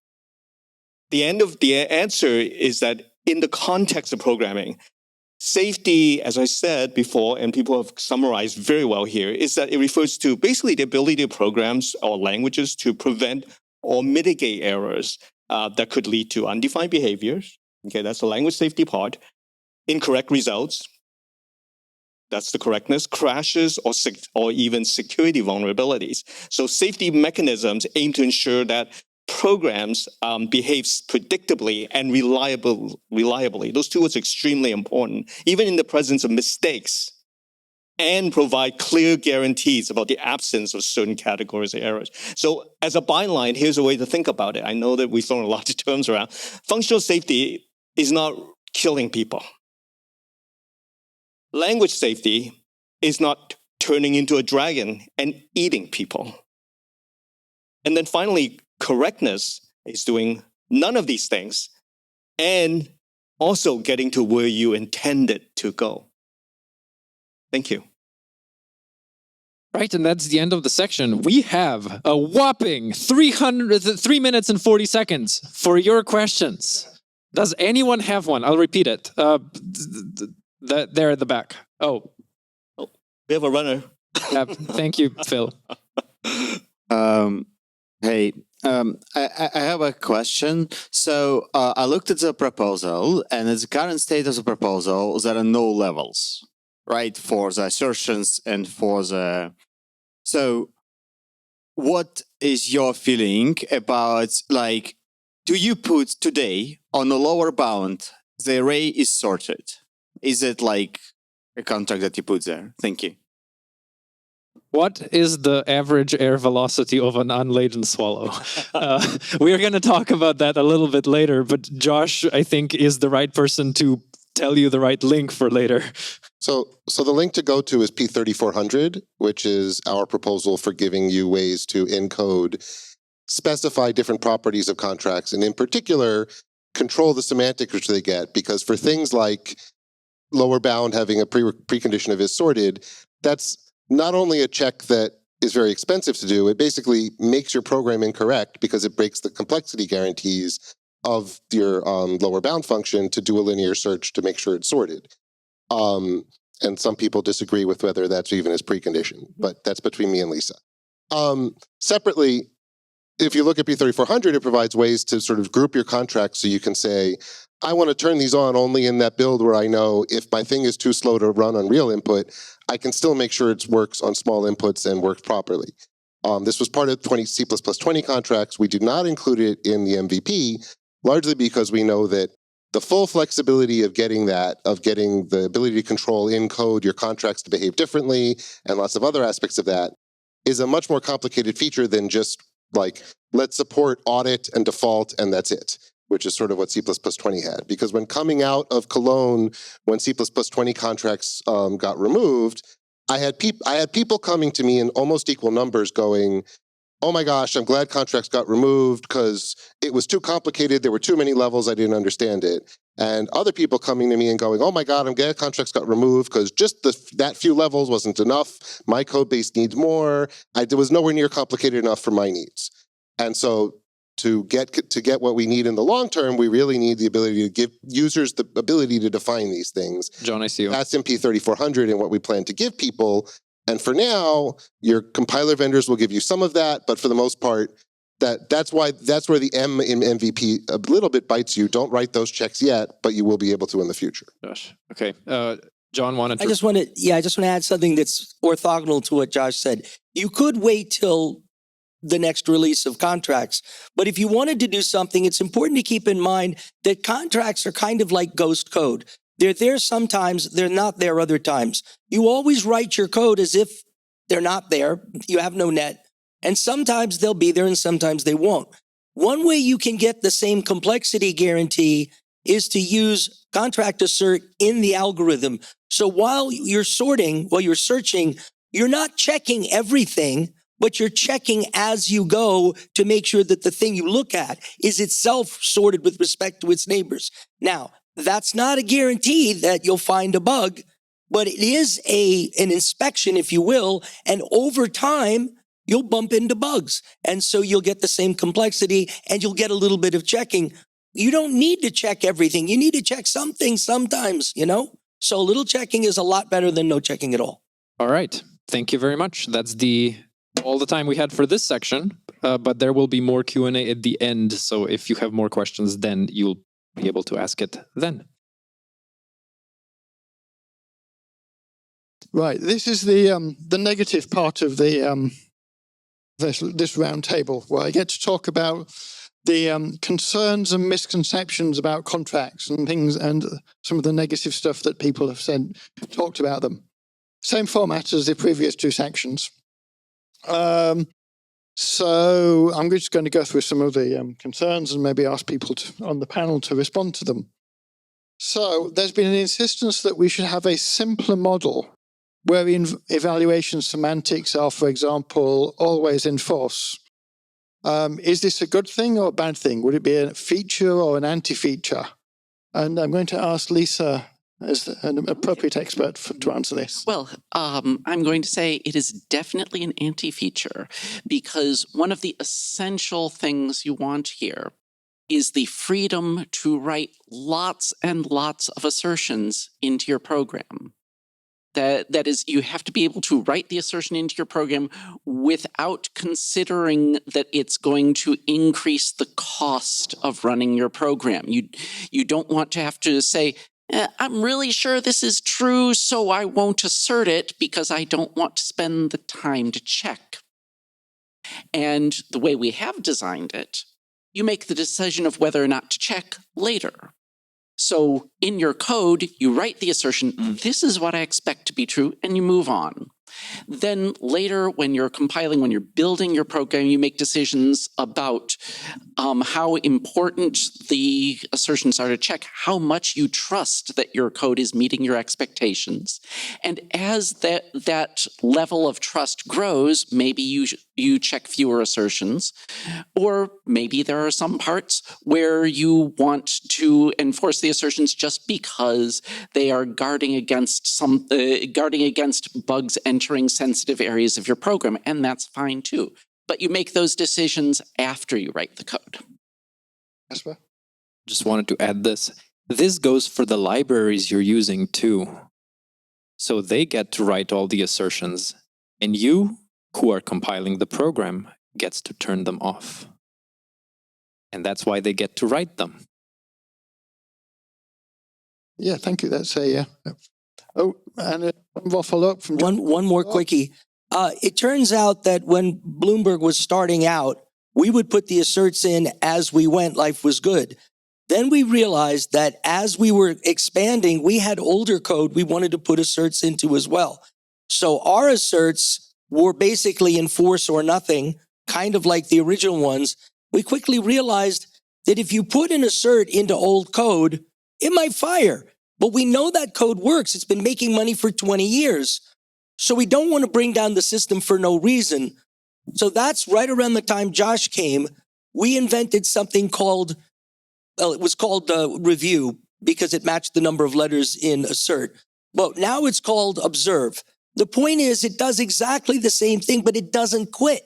the answer is that in the context of programming, safety, as I said before, and people have summarized very well here, is that it refers to basically the ability of programs or languages to prevent or mitigate errors that could lead to undefined behaviors. Okay, that's the language safety part. Incorrect results, that's the correctness, crashes, or even security vulnerabilities. So safety mechanisms aim to ensure that programs behave predictably and reliably. Those two words are extremely important, even in the presence of mistakes, and provide clear guarantees about the absence of certain categories of errors. So as a byline, here's a way to think about it. I know that we've thrown a lot of terms around. Functional safety is not killing people. Language safety is not turning into a dragon and eating people. And then finally, correctness is doing none of these things and also getting to where you intended to go. Thank you. Right, and that's the end of the section. We have a whopping 3 minutes and 40 seconds for your questions. Does anyone have one? I'll repeat it. There at the back. Oh, We have a runner. yeah, thank you, Phil. Hey, I have a question. So I looked at the proposal, and at the current state of the proposal, there are no levels, right, for the assertions and for the... So what is your feeling about, like, do you put today on the lower bound, the array is sorted? Is it like a contract that you put there? Thank you. What is the average air velocity of an unladen swallow? We're going to talk about that a little bit later, but Josh, I think, is the right person to tell you the right link for later. So the link to go to is P3400, which is our proposal for giving you ways to encode, specify different properties of contracts, and in particular, control the semantics which they get. Because for things like lower bound having a precondition of is sorted, that's not only a check that is very expensive to do, it basically makes your program incorrect because it breaks the complexity guarantees of your lower bound function to do a linear search to make sure it's sorted. And some people disagree with whether that's even as precondition, but that's between me and Lisa. Separately, if you look at P3400, it provides ways to sort of group your contracts so you can say, I want to turn these on only in that build where I know if my thing is too slow to run on real input, I can still make sure it works on small inputs and works properly. This was part of C++20 contracts. We did not include it in the MVP, largely because we know that the full flexibility of getting that, of getting the ability to control in code your contracts to behave differently and lots of other aspects of that, is a much more complicated feature than just like, let's support audit and default and that's it, which is sort of what C++20 had. Because when coming out of Cologne, when C++20 contracts got removed, I had people coming to me in almost equal numbers going, oh my gosh, I'm glad contracts got removed because it was too complicated. There were too many levels. I didn't understand it. And other people coming to me and going, oh my God, I'm glad contracts got removed because just that few levels wasn't enough. My code base needs more. It was nowhere near complicated enough for my needs. And so to get what we need in the long term, we really need the ability to give users the ability to define these things. John, I see you. That's in P3400 and what we plan to give people. And for now, your compiler vendors will give you some of that, but for the most part, that's where the M in MVP a little bit bites you. Don't write those checks yet, but you will be able to in the future. Josh, okay. John wanted to... I just want to add something that's orthogonal to what Josh said. You could wait till the next release of contracts, but if you wanted to do something, it's important to keep in mind that contracts are kind of like ghost code. They're there sometimes, they're not there other times. You always write your code as if they're not there, you have no net, and sometimes they'll be there and sometimes they won't. One way you can get the same complexity guarantee is to use contract assert in the algorithm. So while you're searching, you're not checking everything, but you're checking as you go to make sure that the thing you look at is itself sorted with respect to its neighbors. Now, that's not a guarantee that you'll find a bug, but it is an inspection, if you will, and over time, you'll bump into bugs. And so you'll get the same complexity and you'll get a little bit of checking. You don't need to check everything. You need to check some things sometimes, So a little checking is a lot better than no checking at all. All right. Thank you very much. That's all the time we had for this section, but there will be more Q&A at the end. So if you have more questions, then you'll be able to ask it then. Right. This is the negative part of this round table, where I get to talk about the concerns and misconceptions about contracts and things, and some of the negative stuff that people have talked about them. Same format as the previous two sections. So I'm just going to go through some of the concerns and maybe ask people on the panel to respond to them. So there's been an insistence that we should have a simpler model where evaluation semantics are, for example, always in false. Is this a good thing or a bad thing? Would it be a feature or an anti-feature? And I'm going to ask Lisa as an appropriate expert to answer this. Well, I'm going to say it is definitely an anti-feature, because one of the essential things you want here is the freedom to write lots and lots of assertions into your program. That is, you have to be able to write the assertion into your program without considering that it's going to increase the cost of running your program. You don't want to have to say, I'm really sure this is true, so I won't assert it because I don't want to spend the time to check. And the way we have designed it, you make the decision of whether or not to check later. So in your code, you write the assertion, this is what I expect to be true, and you move on. Then later, when you're compiling, when you're building your program, you make decisions about how important the assertions are to check how much you trust that your code is meeting your expectations. And as that level of trust grows, maybe you check fewer assertions, or maybe there are some parts where you want to enforce the assertions just because they are guarding against bugs entering sensitive areas of your program, and that's fine too. But you make those decisions after you write the code. Jasper? Just wanted to add this. This goes for the libraries you're using too. So they get to write all the assertions, and you, who are compiling the program, gets to turn them off. And that's why they get to write them. Yeah, thank you. That's a oh, and one more follow-up from One more quickie. It turns out that when Bloomberg was starting out, we would put the asserts in as we went. Life was good. Then we realized that as we were expanding, we had older code we wanted to put asserts into as well. So our asserts were basically enforce or nothing, kind of like the original ones. We quickly realized that if you put an assert into old code, it might fire. But we know that code works. It's been making money for 20 years. So we don't want to bring down the system for no reason. So that's right around the time Josh came. We invented something called, it was called review because it matched the number of letters in assert. But now it's called observe. The point is it does exactly the same thing, but it doesn't quit.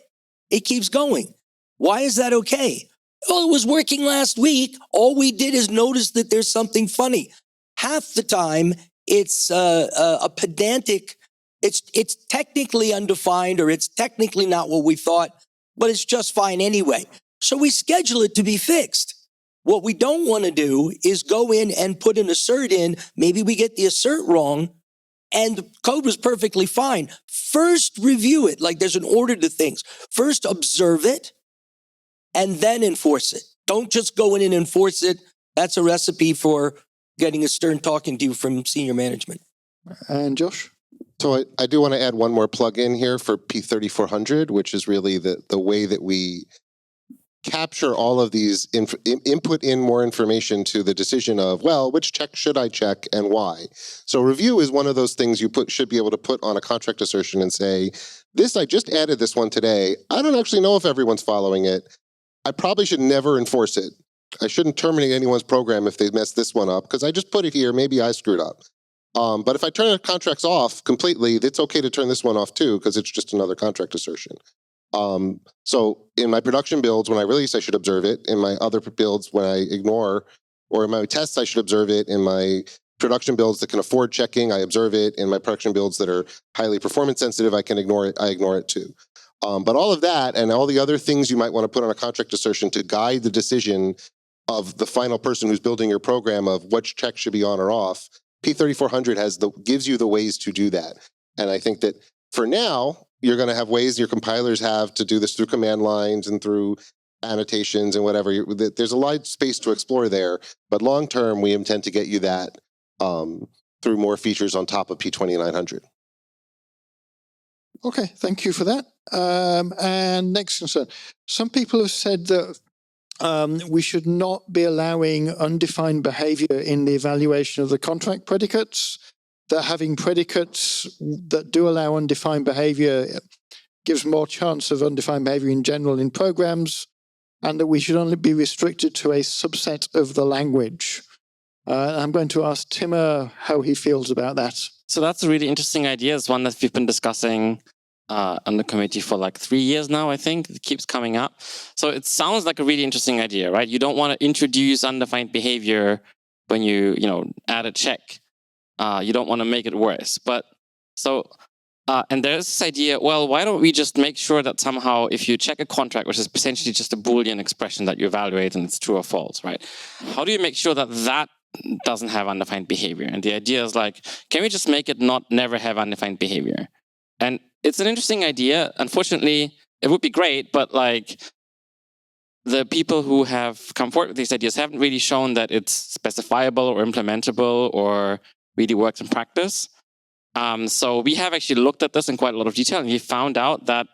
It keeps going. Why is that okay? Well, it was working last week. All we did is notice that there's something funny. Half the time, it's a pedantic, it's technically undefined, or it's technically not what we thought, but it's just fine anyway. So we schedule it to be fixed. What we don't want to do is go in and put an assert in. Maybe we get the assert wrong, and the code was perfectly fine. First, review it. Like there's an order to things. First, observe it, and then enforce it. Don't just go in and enforce it. That's a recipe for getting a stern talking to you from senior management. And Josh? So I do want to add one more plug-in here for P3400, which is really the way that we capture all of these, input in more information to the decision of, well, which check should I check and why? So review is one of those things you should be able to put on a contract assertion and say, I just added this one today. I don't actually know if everyone's following it. I probably should never enforce it. I shouldn't terminate anyone's program if they mess this one up, because I just put it here. Maybe I screwed up. But if I turn the contracts off completely, it's okay to turn this one off too, because it's just another contract assertion. So in my production builds, when I release, I should observe it. In my other builds, when I ignore, or in my tests, I should observe it. In my production builds that can afford checking, I observe it. In my production builds that are highly performance sensitive, I can ignore it. I ignore it too. But all of that and all the other things you might want to put on a contract assertion to guide the decision of the final person who's building your program of which check should be on or off, P3400 gives you the ways to do that. And I think that for now, you're going to have ways your compilers have to do this through command lines and through annotations and whatever. There's a lot of space to explore there. But long term, we intend to get you that through more features on top of P2900. Okay, thank you for that. And next concern. Some people have said that we should not be allowing undefined behavior in the evaluation of the contract predicates. that having predicates that do allow undefined behavior gives more chance of undefined behavior in general in programs, and that we should only be restricted to a subset of the language. I'm going to ask Timur how he feels about that. So that's a really interesting idea. It's one that we've been discussing on the committee for like 3 years now, I think. It keeps coming up. So it sounds like a really interesting idea, right? You don't want to introduce undefined behavior when you add a check. You don't want to make it worse. But so, and there's this idea, well, why don't we just make sure that somehow if you check a contract, which is essentially just a Boolean expression that you evaluate and it's true or false, right? How do you make sure that that doesn't have undefined behavior? And the idea is like, can we just make it never have undefined behavior? And it's an interesting idea. Unfortunately, it would be great, but like the people who have come forward with these ideas haven't really shown that it's specifiable or implementable or really works in practice. So we have actually looked at this in quite a lot of detail, and we found out that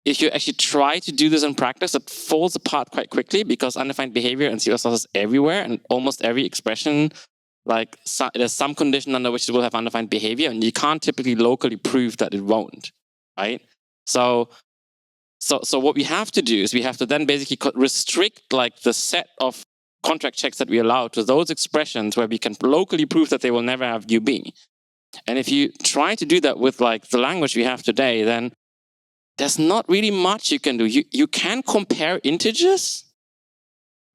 if you actually try to do this in practice, it falls apart quite quickly because undefined behavior in C++ is everywhere, and almost every expression, like there's some condition under which it will have undefined behavior, and you can't typically locally prove that it won't, right? So what we have to do is we have to then basically restrict like the set of contract checks that we allow to those expressions where we can locally prove that they will never have UB. And if you try to do that with like the language we have today, then there's not really much you can do. You can compare integers,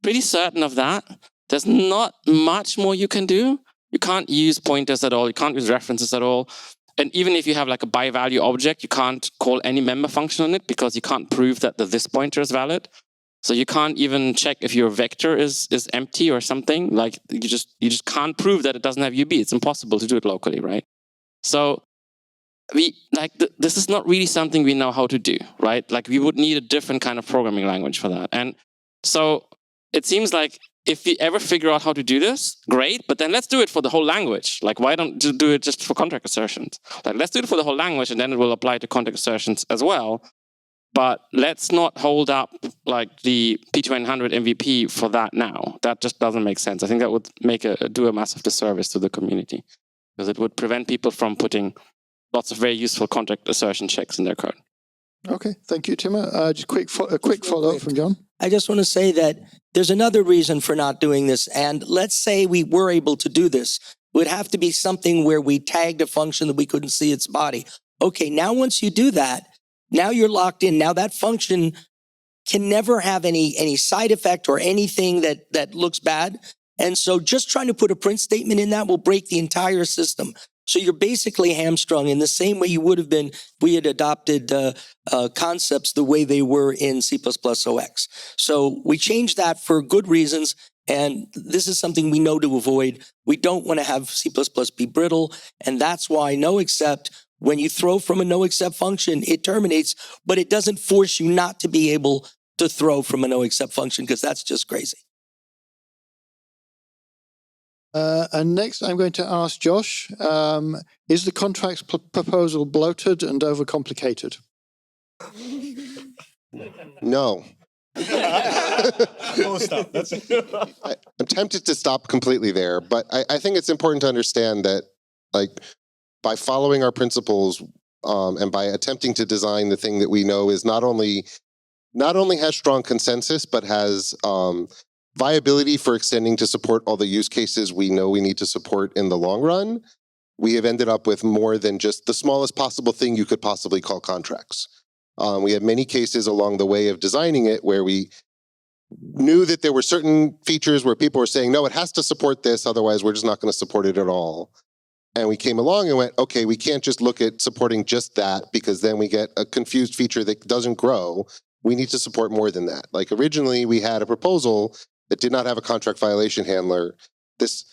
pretty certain of that. There's not much more you can do. You can't use pointers at all. You can't use references at all. And even if you have like a by-value object, you can't call any member function on it because you can't prove that the this pointer is valid. So you can't even check if your vector is empty or something. Like you just can't prove that it doesn't have UB. It's impossible to do it locally, right? So this is not really something we know how to do, right? Like we would need a different kind of programming language for that. And so it seems like if we ever figure out how to do this, great, but then let's do it for the whole language. Like why don't you do it just for contract assertions? Like let's do it for the whole language and then it will apply to contract assertions as well. But let's not hold up like the P2100 MVP for that now. That just doesn't make sense. I think that would do a massive disservice to the community because it would prevent people from putting lots of very useful contract assertion checks in their code. Okay, thank you, Timur. Just a quick follow-up from John. I just want to say that there's another reason for not doing this. And let's say we were able to do this. It would have to be something where we tagged a function that we couldn't see its body. Okay, now once you do that, now you're locked in. Now that function can never have any side effect or anything that looks bad. And so just trying to put a print statement in that will break the entire system. So you're basically hamstrung in the same way you would have been if we had adopted concepts the way they were in C++ OX. So we changed that for good reasons, and this is something we know to avoid. We don't want to have C++ be brittle, and that's why no except, when you throw from a no except function, it terminates, but it doesn't force you not to be able to throw from a no except function, because that's just crazy. And next, I'm going to ask Josh, is the contracts proposal bloated and overcomplicated? No. I'm tempted to stop completely there, but I think it's important to understand that, like, by following our principles and by attempting to design the thing that we know is not only has strong consensus, but has viability for extending to support all the use cases we know we need to support in the long run, we have ended up with more than just the smallest possible thing you could possibly call contracts. We had many cases along the way of designing it where we knew that there were certain features where people were saying, no, it has to support this, otherwise we're just not going to support it at all. And we came along and went, okay, we can't just look at supporting just that because then we get a confused feature that doesn't grow. We need to support more than that. Like originally we had a proposal that did not have a contract violation handler. This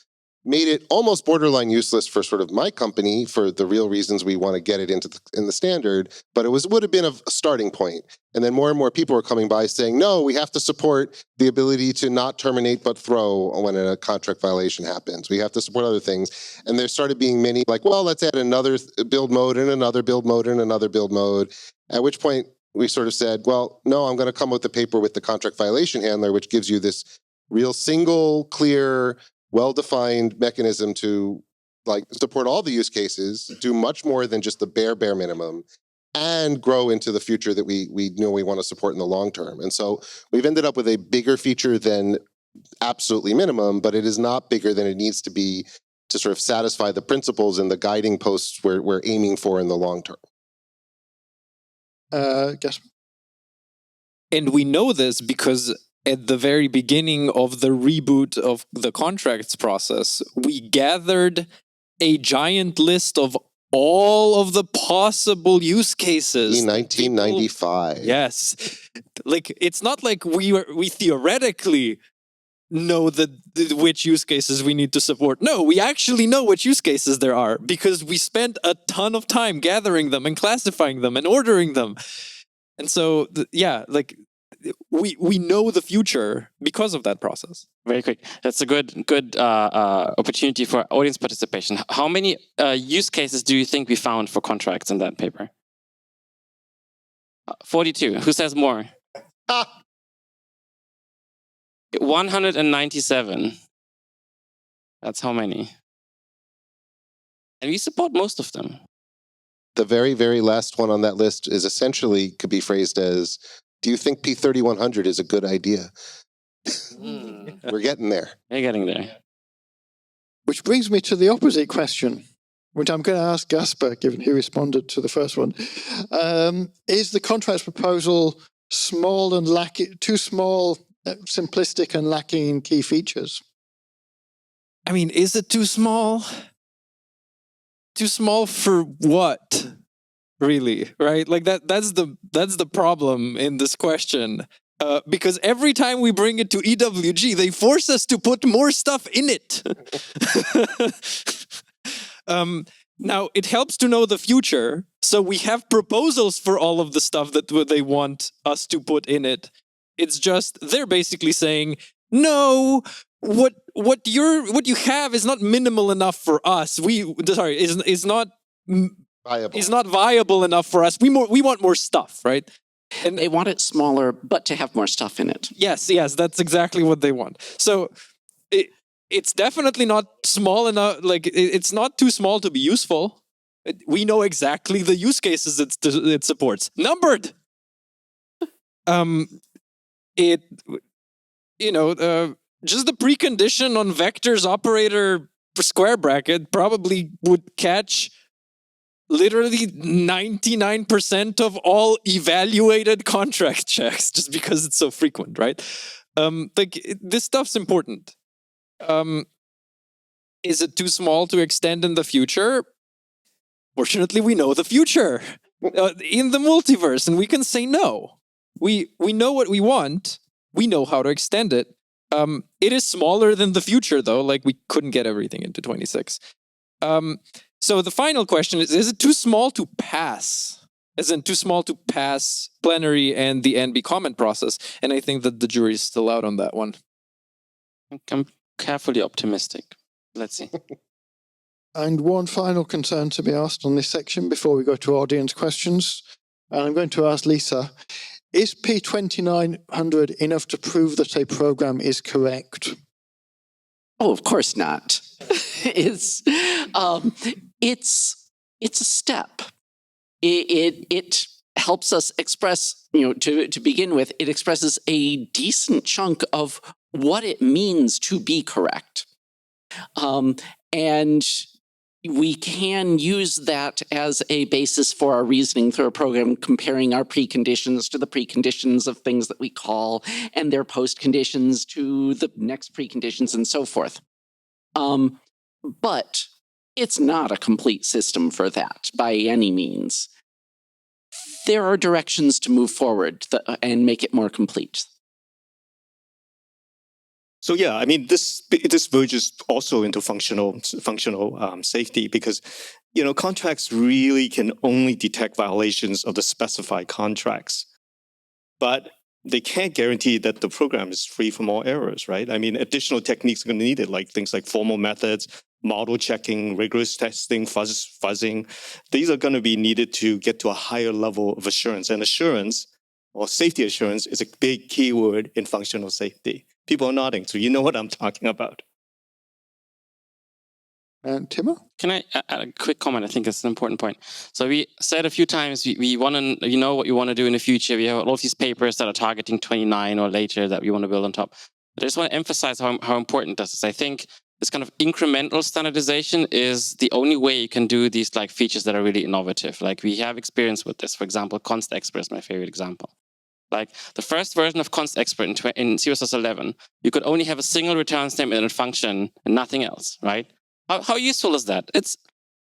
made it almost borderline useless for sort of my company for the real reasons we want to get it in the standard, but it would have been a starting point. And then more and more people were coming by saying, no, we have to support the ability to not terminate but throw when a contract violation happens. We have to support other things. And there started being many like, well, let's add another build mode and another build mode and another build mode, at which point we sort of said, well, no, I'm going to come with the paper with the contract violation handler, which gives you this real single, clear, well-defined mechanism to like support all the use cases, do much more than just the bare minimum, and grow into the future that we know we want to support in the long term. And so we've ended up with a bigger feature than absolutely minimum, but it is not bigger than it needs to be to sort of satisfy the principles and the guiding posts we're aiming for in the long term. Gasper? And we know this because at the very beginning of the reboot of the contracts process, we gathered a giant list of all of the possible use cases. In 1995. Yes. Like, it's not like we theoretically know which use cases we need to support. No, we actually know which use cases there are because we spent a ton of time gathering them and classifying them and ordering them. And so, we know the future because of that process. Very quick. That's a good opportunity for audience participation. How many use cases do you think we found for contracts in that paper? 42. Who says more? 197. That's how many. And we support most of them. The very, very last one on that list is essentially could be phrased as, do you think P3100 is a good idea? We're getting there. We're getting there. Which brings me to the opposite question, which I'm going to ask Gasper, given he responded to the first one. Is the contracts proposal small and too small, simplistic and lacking in key features? I mean, is it too small? Too small for what? Really, right? Like that's the problem in this question. Because every time we bring it to EWG, they force us to put more stuff in it. Now, it helps to know the future. So we have proposals for all of the stuff that they want us to put in it. It's just, they're basically saying, no, what you have is not minimal enough for us. Is not Viable. Is not viable enough for us. We want more stuff, right? And they want it smaller, but to have more stuff in it. Yes, that's exactly what they want. So it's definitely not small enough. Like it's not too small to be useful. We know exactly the use cases it supports, numbered. Just the precondition on vectors operator for square bracket probably would catch literally 99% of all evaluated contract checks just because it's so frequent, right? This stuff's important. Is it too small to extend in the future? Fortunately, we know the future in the multiverse, and we can say no. We know what we want. We know how to extend it. It is smaller than the future, though. Like, we couldn't get everything into 26. So the final question is it too small to pass? As in, too small to pass plenary and the NB comment process? And I think that the jury is still out on that one. I'm carefully optimistic. Let's see. And one final concern to be asked on this section before we go to audience questions. And I'm going to ask Lisa, is P2900 enough to prove that a program is correct? Oh, of course not. It's a step. It helps us express, to begin with, it expresses a decent chunk of what it means to be correct. And we can use that as a basis for our reasoning through a program, comparing our preconditions to the preconditions of things that we call, and their post-conditions to the next preconditions and so forth. But it's not a complete system for that by any means. There are directions to move forward and make it more complete. So yeah, I mean, this verges also into functional safety because, contracts really can only detect violations of the specified contracts, but they can't guarantee that the program is free from all errors, right? I mean, additional techniques are going to be needed, like things like formal methods, model checking, rigorous testing, fuzzing. These are going to be needed to get to a higher level of assurance. And assurance, or safety assurance, is a big keyword in functional safety. People are nodding, so you know what I'm talking about. And Timo? Can I add a quick comment? I think it's an important point. So we said a few times we want to, you know what you want to do in the future. We have all of these papers that are targeting 29 or later that we want to build on top. But I just want to emphasize how important this is. I think this kind of incremental standardization is the only way you can do these like features that are really innovative. Like we have experience with this. For example, const expert is my favorite example. Like the first version of const expert in CSS 11, you could only have a single return statement and a function and nothing else, right? How useful is that? It's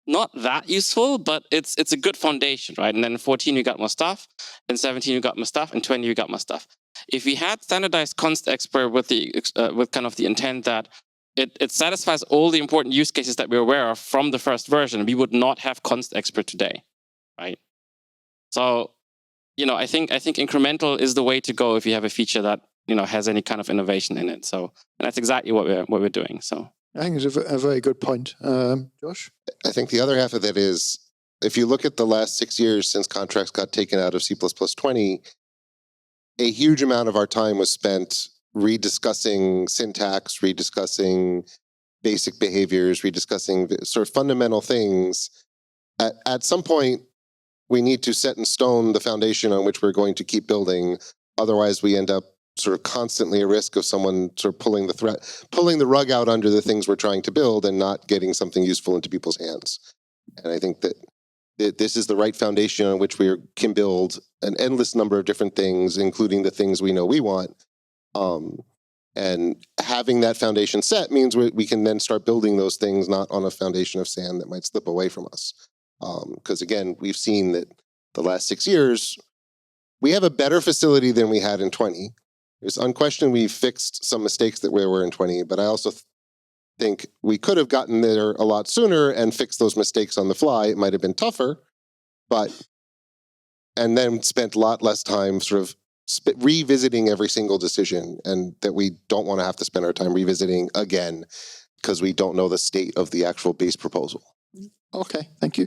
not that useful, but it's a good foundation, right? And then in 14 you got more stuff, in 17 you got more stuff, in 20 you got more stuff. If we had standardized const expert with kind of the intent that it satisfies all the important use cases that we're aware of from the first version, we would not have const expert today, right? So, you know, I think incremental is the way to go if you have a feature that, you know, has any kind of innovation in it. So, and that's exactly what we're doing. So. I think it's a very good point. Josh? I think the other half of that is, if you look at the last 6 years since contracts got taken out of C++20, a huge amount of our time was spent rediscussing syntax, rediscussing basic behaviors, rediscussing sort of fundamental things. At some point, we need to set in stone the foundation on which we're going to keep building. Otherwise, we end up sort of constantly at risk of someone sort of pulling the rug out under the things we're trying to build and not getting something useful into people's hands. And I think that this is the right foundation on which we can build an endless number of different things, including the things we know we want. And having that foundation set means we can then start building those things not on a foundation of sand that might slip away from us. Because again, we've seen that the last 6 years, we have a better facility than we had in 20. It's unquestionably we fixed some mistakes that we were in 20, but I also think we could have gotten there a lot sooner and fixed those mistakes on the fly. It might have been tougher, and then spent a lot less time sort of revisiting every single decision, and that we don't want to have to spend our time revisiting again because we don't know the state of the actual base proposal. Okay, thank you.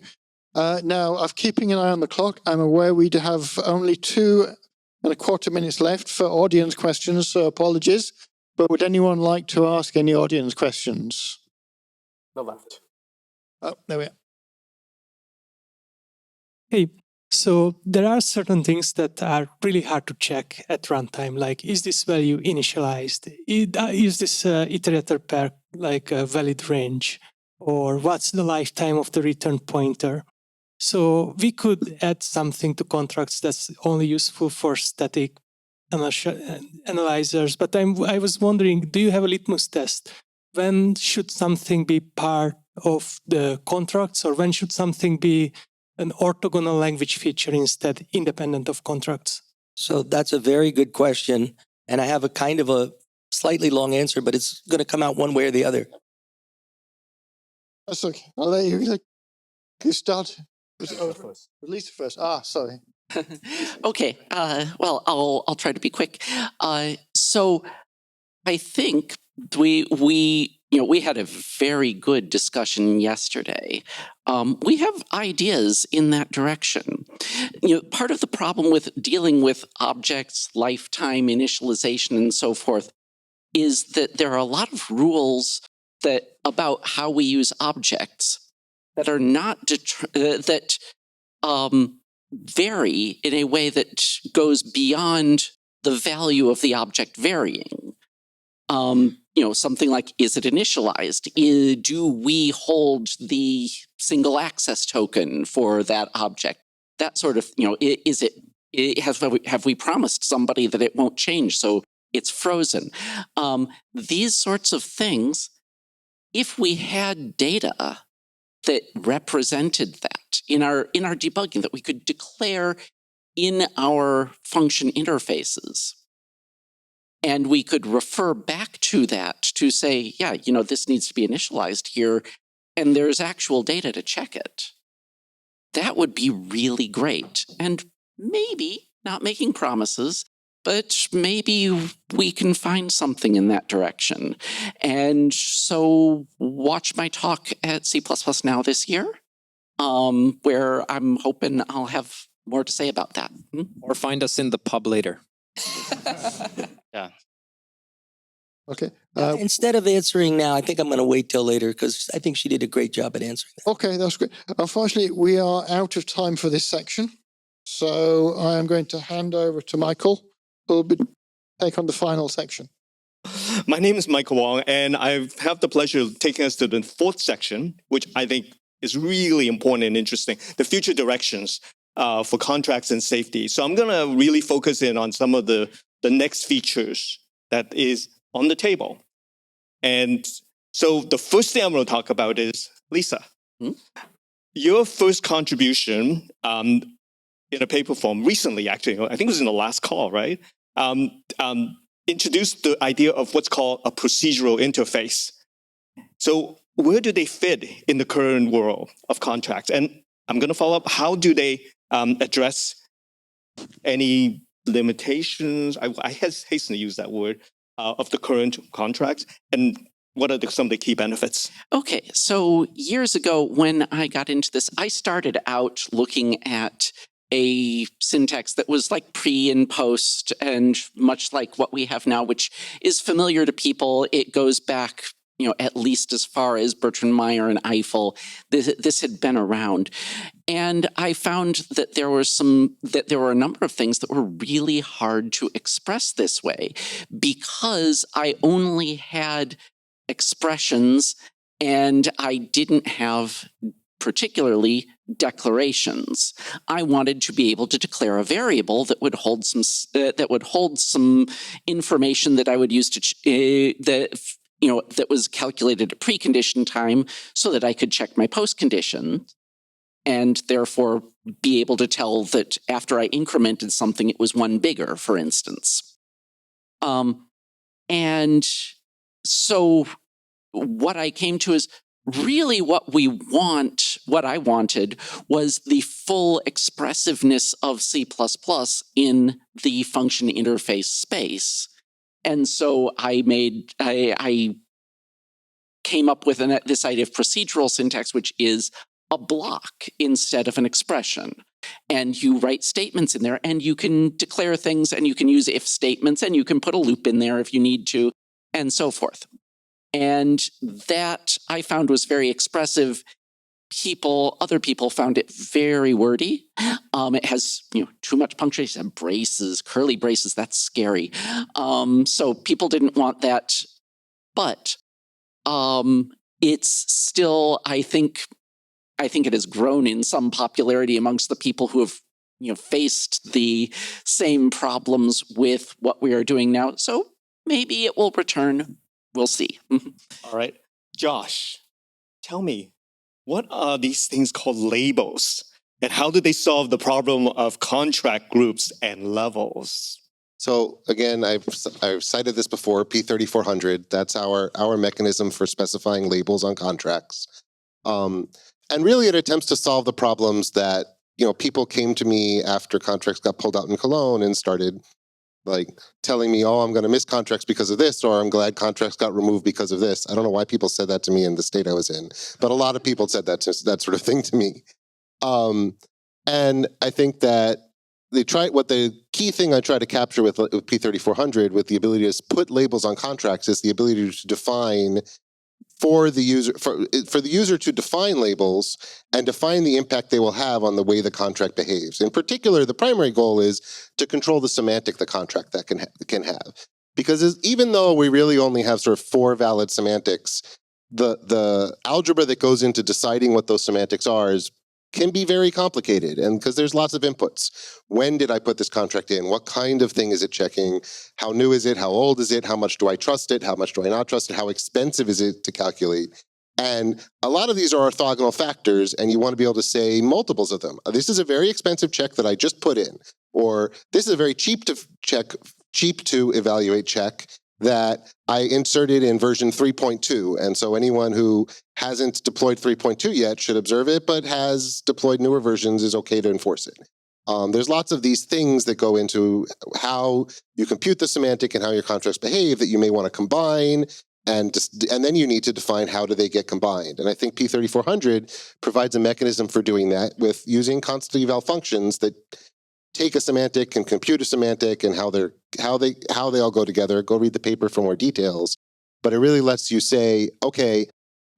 Now, I'm keeping an eye on the clock. I'm aware we have only 2.25 minutes left for audience questions, so apologies. But would anyone like to ask any audience questions? The left. Oh, there we are. Hey, so there are certain things that are really hard to check at runtime, like is this value initialized? Is this iterator pair like a valid range? Or what's the lifetime of the return pointer? So we could add something to contracts that's only useful for static analyzers. But I was wondering, do you have a litmus test? When should something be part of the contracts, or when should something be an orthogonal language feature instead, independent of contracts? So that's a very good question. And I have a kind of a slightly long answer, but it's going to come out one way or the other. That's okay. I'll let you start. Lisa first. Sorry. Okay. Well, I'll try to be quick. So I think we had a very good discussion yesterday. We have ideas in that direction. Part of the problem with dealing with objects, lifetime initialization, and so forth is that there are a lot of rules about how we use objects that are not that vary in a way that goes beyond the value of the object varying. Something like, is it initialized? Do we hold the single access token for that object? That sort of, have we promised somebody that it won't change, so it's frozen? These sorts of things, if we had data that represented that in our debugging, that we could declare in our function interfaces, and we could refer back to that to say, yeah, this needs to be initialized here, and there's actual data to check it. That would be really great. And maybe, not making promises, but maybe we can find something in that direction. And so watch my talk at C++ Now this year, where I'm hoping I'll have more to say about that. Or find us in the pub later. Yeah. Okay. Instead of answering now, I think I'm going to wait till later because I think she did a great job at answering that. Okay, that's great. Unfortunately, we are out of time for this section. So I am going to hand over to Michael, who will take on the final section. My name is Michael Wong, and I have the pleasure of taking us to the fourth section, which I think is really important and interesting, the future directions for contracts and safety. So I'm going to really focus in on some of the next features that is on the table. And so the first thing I'm going to talk about is, Lisa, your first contribution in a paper form recently, actually, I think it was in the last call, right? Introduced the idea of what's called a procedural interface. So where do they fit in the current world of contracts? And I'm going to follow up, how do they address any limitations, I hasten to use that word, of the current contracts, and what are some of the key benefits? Okay, so years ago when I got into this, I started out looking at a syntax that was like pre and post, and much like what we have now, which is familiar to people. It goes back, at least as far as Bertrand Meyer and Eiffel. This had been around. And I found that there were a number of things that were really hard to express this way because I only had expressions and I didn't have particularly declarations. I wanted to be able to declare a variable that would hold some information that I would use to that was calculated at precondition time, so that I could check my post condition, and therefore be able to tell that after I incremented something, it was one bigger, for instance. And so what I came to is really what I wanted was the full expressiveness of C++ in the function interface space. And so I came up with this idea of procedural syntax, which is a block instead of an expression. And you write statements in there, and you can declare things, and you can use if statements, and you can put a loop in there if you need to, and so forth. And that I found was very expressive. Other people found it very wordy. It has, too much punctuation, braces, curly braces. That's scary. So people didn't want that. But it's still, I think it has grown in some popularity amongst the people who have, faced the same problems with what we are doing now. So maybe it will return. We'll see. All right. Josh, tell me, what are these things called labels? And how do they solve the problem of contract groups and levels? So again, I've cited this before, P3400. That's our mechanism for specifying labels on contracts. And really it attempts to solve the problems that, people came to me after contracts got pulled out in Cologne and started telling me, oh, I'm going to miss contracts because of this, or I'm glad contracts got removed because of this. I don't know why people said that to me in the state I was in, but a lot of people said that sort of thing to me. And I think that what the key thing I try to capture with P3400, with the ability to put labels on contracts, is the ability to define for the user to define labels and define the impact they will have on the way the contract behaves. In particular, the primary goal is to control the semantic the contract that can have. Because even though we really only have sort of 4 valid semantics, the algebra that goes into deciding what those semantics are can be very complicated, and because there's lots of inputs. When did I put this contract in? What kind of thing is it checking? How new is it? How old is it? How much do I trust it? How much do I not trust it? How expensive is it to calculate? And a lot of these are orthogonal factors, and you want to be able to say multiples of them. This is a very expensive check that I just put in, or this is a very cheap to evaluate check that I inserted in version 3.2. And so anyone who hasn't deployed 3.2 yet should observe it, but has deployed newer versions is okay to enforce it. There's lots of these things that go into how you compute the semantic and how your contracts behave that you may want to combine, and then you need to define how do they get combined. And I think P3400 provides a mechanism for doing that with using constant eval functions that take a semantic and compute a semantic and how they all go together. Go read the paper for more details. But it really lets you say, okay,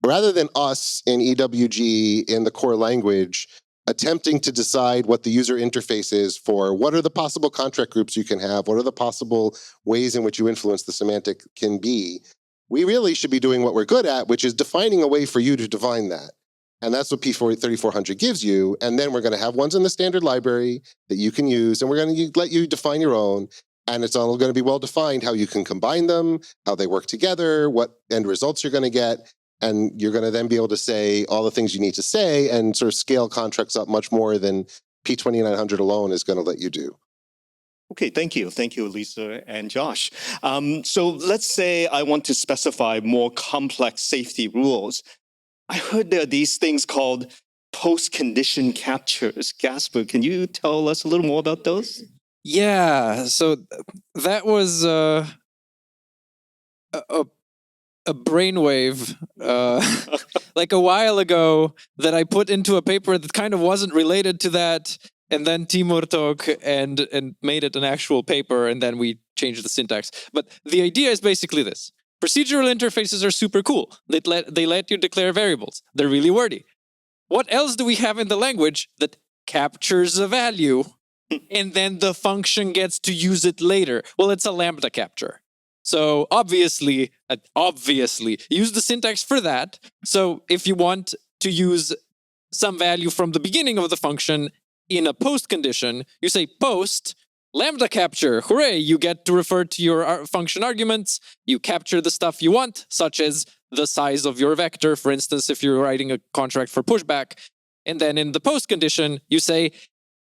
rather than us in EWG in the core language attempting to decide what the user interface is for what are the possible contract groups you can have, what are the possible ways in which you influence the semantic can be, we really should be doing what we're good at, which is defining a way for you to define that. And that's what P3400 gives you. And then we're going to have ones in the standard library that you can use, and we're going to let you define your own. And it's all going to be well defined how you can combine them, how they work together, what end results you're going to get. And you're going to then be able to say all the things you need to say and sort of scale contracts up much more than P2900 alone is going to let you do. Okay, thank you. Thank you, Lisa and Josh. So let's say I want to specify more complex safety rules. I heard there are these things called post-condition captures. Gasper, can you tell us a little more about those? Yeah, so that was a brainwave like a while ago that I put into a paper that kind of wasn't related to that, and then Timur took and made it an actual paper, and then we changed the syntax. But the idea is basically this. Procedural interfaces are super cool. They let you declare variables. They're really wordy. What else do we have in the language that captures a value and then the function gets to use it later? Well, it's a lambda capture. So obviously, use the syntax for that. So if you want to use some value from the beginning of the function in a post condition, you say post lambda capture. Hooray, you get to refer to your function arguments. You capture the stuff you want, such as the size of your vector, for instance, if you're writing a contract for pushback. And then in the post condition, you say,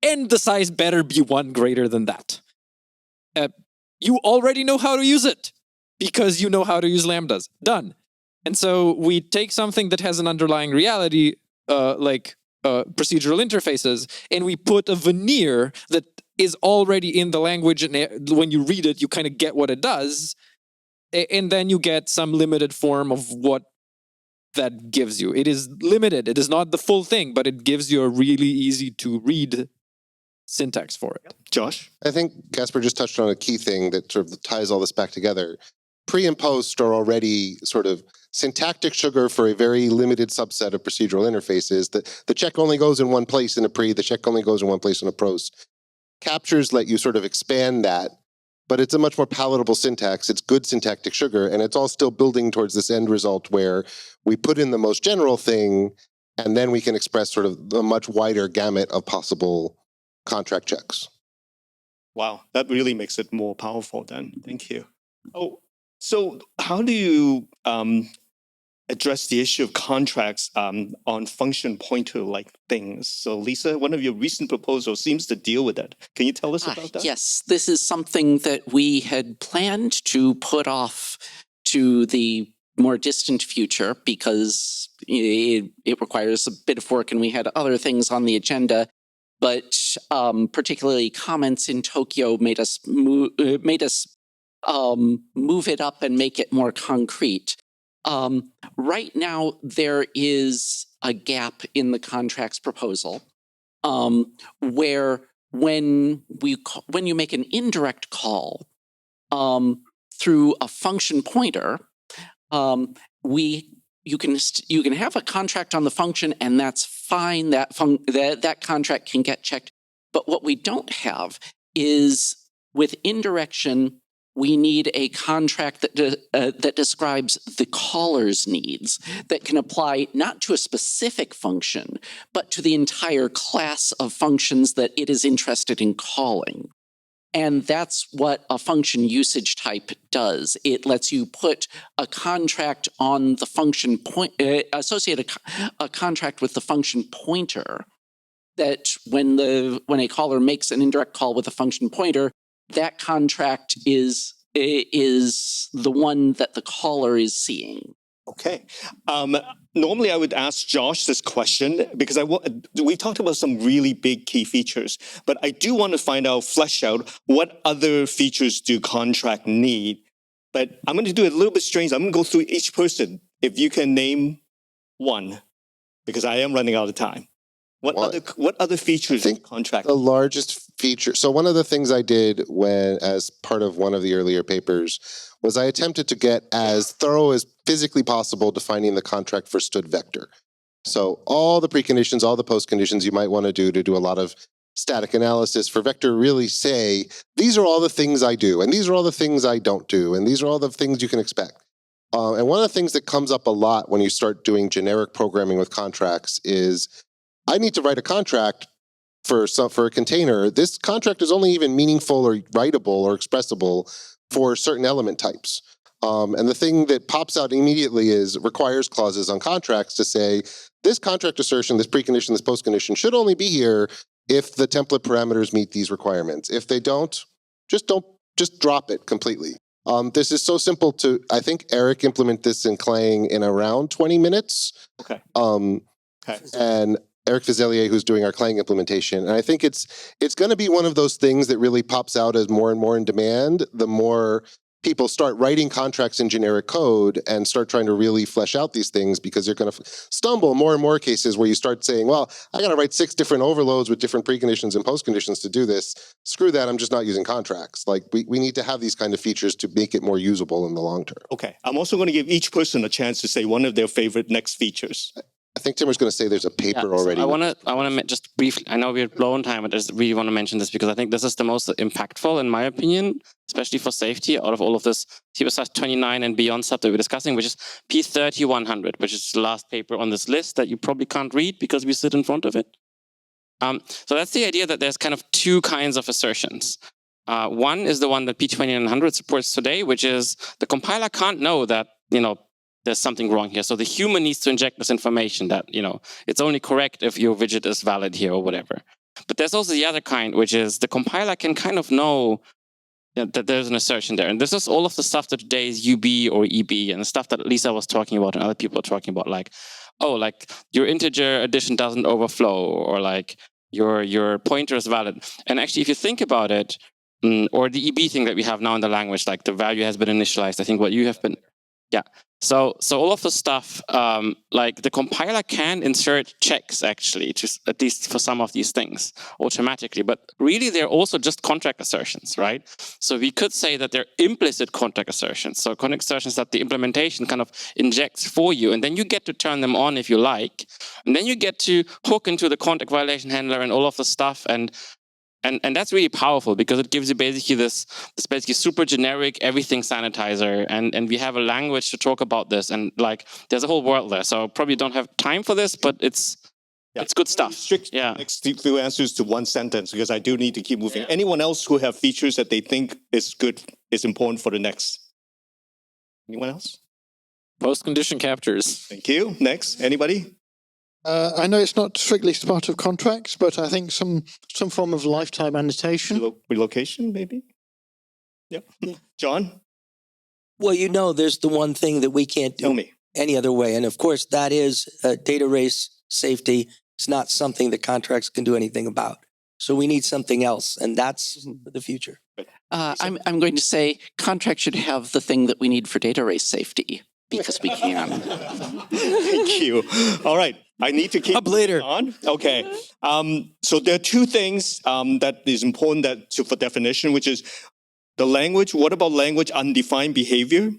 and the size better be 1 greater than that. You already know how to use it because you know how to use lambdas. Done. And so we take something that has an underlying reality, like procedural interfaces, and we put a veneer that is already in the language, and when you read it, you kind of get what it does, and then you get some limited form of what that gives you. It is limited. It is not the full thing, but it gives you a really easy to read syntax for it. Josh? I think Gasper just touched on a key thing that sort of ties all this back together. Pre and post are already sort of syntactic sugar for a very limited subset of procedural interfaces. The check only goes in one place in a pre, the check only goes in one place in a post. Captures let you sort of expand that, but it's a much more palatable syntax. It's good syntactic sugar, and it's all still building towards this end result where we put in the most general thing, and then we can express sort of a much wider gamut of possible contract checks. Wow, that really makes it more powerful then. Thank you. Oh, so how do you address the issue of contracts on function pointer-like things? So Lisa, one of your recent proposals seems to deal with that. Can you tell us about that? Yes, this is something that we had planned to put off to the more distant future because it requires a bit of work and we had other things on the agenda. But particularly comments in Tokyo made us move it up and make it more concrete. Right now, there is a gap in the contracts proposal where when you make an indirect call through a function pointer, you can have a contract on the function, and that's fine. That contract can get checked. But what we don't have is with indirection, we need a contract that describes the caller's needs, that can apply not to a specific function, but to the entire class of functions that it is interested in calling. And that's what a function usage type does. It lets you put a contract on the function associate a contract with the function pointer, that when a caller makes an indirect call with a function pointer, that contract is the one that the caller is seeing. Okay. Normally, I would ask Josh this question because we talked about some really big key features, but I do want to flesh out what other features do contract need. But I'm going to do it a little bit strange. I'm going to go through each person. If you can name one, because I am running out of time. What other features do contract? The largest feature. So one of the things I did as part of one of the earlier papers was I attempted to get as thorough as physically possible defining the contract for stood vector. So all the preconditions, all the postconditions you might want to do a lot of static analysis for vector really say, these are all the things I do, and these are all the things I don't do, and these are all the things you can expect. And one of the things that comes up a lot when you start doing generic programming with contracts is, I need to write a contract for a container. This contract is only even meaningful or writable or expressible for certain element types. And the thing that pops out immediately is requires clauses on contracts to say, this contract assertion, this precondition, this postcondition should only be here if the template parameters meet these requirements. If they don't, just drop it completely. This is so simple to, I think Eric implemented this in Clang in around 20 minutes. Okay. And Eric Fazelier, who's doing our Clang implementation. And I think it's going to be one of those things that really pops out as more and more in demand, the more people start writing contracts in generic code and start trying to really flesh out these things, because you're going to stumble more and more cases where you start saying, well, I got to write 6 different overloads with different preconditions and postconditions to do this. Screw that, I'm just not using contracts. Like, we need to have these kind of features to make it more usable in the long term. Okay, I'm also going to give each person a chance to say one of their favorite next features. I think Timur's going to say there's a paper already. So I want to just briefly, I know we're low on time, but I just really want to mention this because I think this is the most impactful, in my opinion, especially for safety, out of all of this C++29 and beyond stuff that we're discussing, which is P30-100, which is the last paper on this list that you probably can't read because we sit in front of it. So that's the idea that there's kind of 2 kinds of assertions. One is the one that P2900 supports today, which is the compiler can't know that, there's something wrong here. So the human needs to inject this information that, it's only correct if your widget is valid here or whatever. But there's also the other kind, which is the compiler can kind of know that there's an assertion there. And this is all of the stuff that today is UB or EB, and the stuff that Lisa was talking about and other people are talking about, like, oh, like your integer addition doesn't overflow, or like your pointer is valid. And actually, if you think about it, or the EB thing that we have now in the language, like the value has been initialized, I think what you have been, yeah. So all of the stuff, like the compiler can insert checks actually, just at least for some of these things automatically, but really they're also just contract assertions, right? So we could say that they're implicit contract assertions. So contract assertions that the implementation kind of injects for you, and then you get to turn them on if you like, and then you get to hook into the contract violation handler and all of the stuff, and that's really powerful because it gives you basically this basically super generic everything sanitizer, and we have a language to talk about this, and like there's a whole world there. So probably don't have time for this, but it's good stuff. Strict next few answers to one sentence because I do need to keep moving. Anyone else who have features that they think is important for the next? Anyone else? Post-condition captures. Thank you. Next, anybody? I know it's not strictly part of contracts, but I think some form of lifetime annotation. Relocation, maybe? Yeah. John? Well, there's the one thing that we can't do any other way. And of course, that is data race safety. It's not something that contracts can do anything about. So we need something else, and that's the future. I'm going to say contract should have the thing that we need for data race safety, because we can. Thank you. All right. I need to keep on. Okay. So there are 2 things that is important for definition, which is the language. What about language undefined behavior?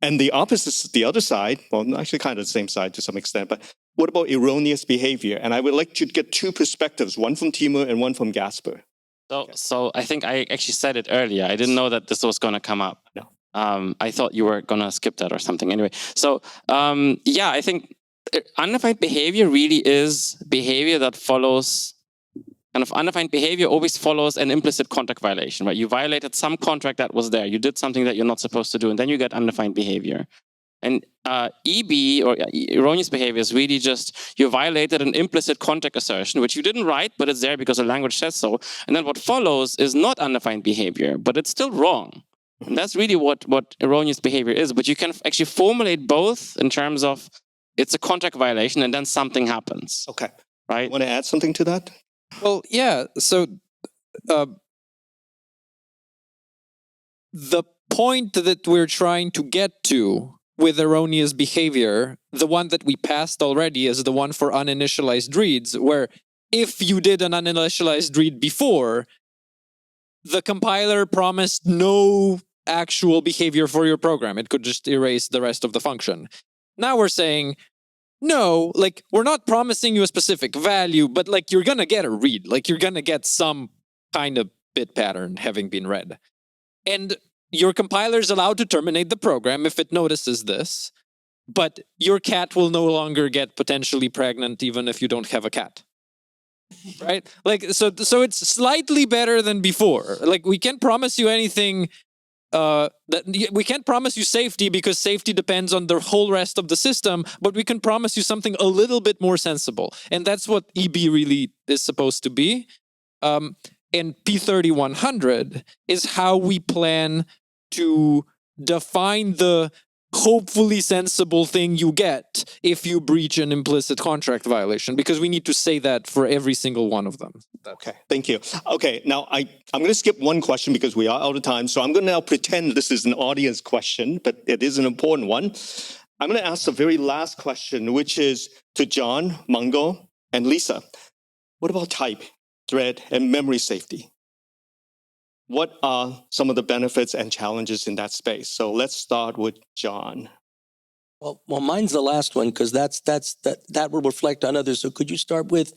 And the opposite, the other side, well, actually kind of the same side to some extent, but what about erroneous behavior? And I would like to get 2 perspectives, one from Timur and one from Gasper. So I think I actually said it earlier. I didn't know that this was going to come up. No. I thought you were going to skip that or something. Anyway, so I think undefined behavior really is behavior that follows, kind of undefined behavior always follows an implicit contract violation, right? You violated some contract that was there. You did something that you're not supposed to do, and then you get undefined behavior. And EB, or erroneous behavior, is really just you violated an implicit contract assertion, which you didn't write, but it's there because the language says so. And then what follows is not undefined behavior, but it's still wrong. And that's really what erroneous behavior is. But you can actually formulate both in terms of it's a contract violation and then something happens. Okay. Right? You want to add something to that? Well, yeah. So the point that we're trying to get to with erroneous behavior, the one that we passed already is the one for uninitialized reads, where if you did an uninitialized read before, the compiler promised no actual behavior for your program. It could just erase the rest of the function. Now we're saying, no, like, we're not promising you a specific value, but like, you're gonna get a read. Like, you're gonna get some kind of bit pattern having been read. And your compiler is allowed to terminate the program if it notices this, but your cat will no longer get potentially pregnant even if you don't have a cat. Right? Like, so it's slightly better than before. Like, we can't promise you anything. We can't promise you safety because safety depends on the whole rest of the system, but we can promise you something a little bit more sensible. And that's what EB really is supposed to be. And P3100 is how we plan to define the hopefully sensible thing you get if you breach an implicit contract violation, because we need to say that for every single one of them. Okay, thank you. Okay, now I'm going to skip one question because we are out of time. So I'm going to now pretend this is an audience question, but it is an important one. I'm going to ask the very last question, which is to John, Mungo, and Lisa. What about type, thread, and memory safety? What are some of the benefits and challenges in that space? So let's start with John. Well, mine's the last one because that will reflect on others. So could you start with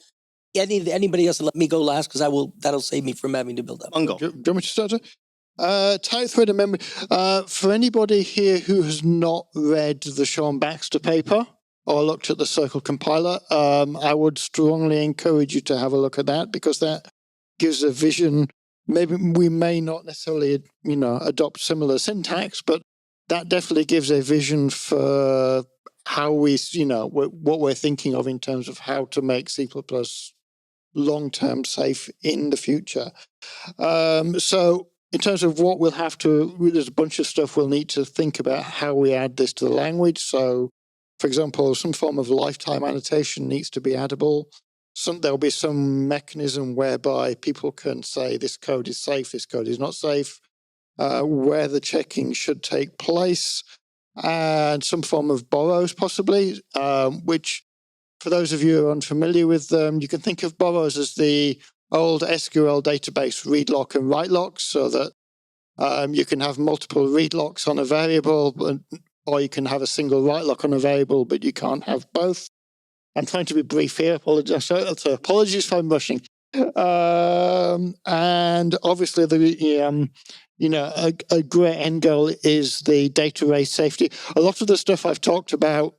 anybody else and let me go last because that'll save me from having to build up. Mungo. Do you want me to start? Type thread and memory. For anybody here who has not read the Sean Baxter paper or looked at the Circle compiler, I would strongly encourage you to have a look at that because that gives a vision. Maybe we may not necessarily, adopt similar syntax, but that definitely gives a vision for how we, what we're thinking of in terms of how to make C++ long-term safe in the future. So in terms of what we'll have to, there's a bunch of stuff we'll need to think about how we add this to the language. So, for example, some form of lifetime annotation needs to be addable. There'll be some mechanism whereby people can say this code is safe, this code is not safe, where the checking should take place, and some form of borrows possibly, which for those of you who are unfamiliar with them, you can think of borrows as the old SQL database read lock and write locks, so that you can have multiple read locks on a variable, or you can have a single write lock on a variable, but you can't have both. I'm trying to be brief here. Apologies if I'm rushing. And obviously, a great end goal is the data array safety. A lot of the stuff I've talked about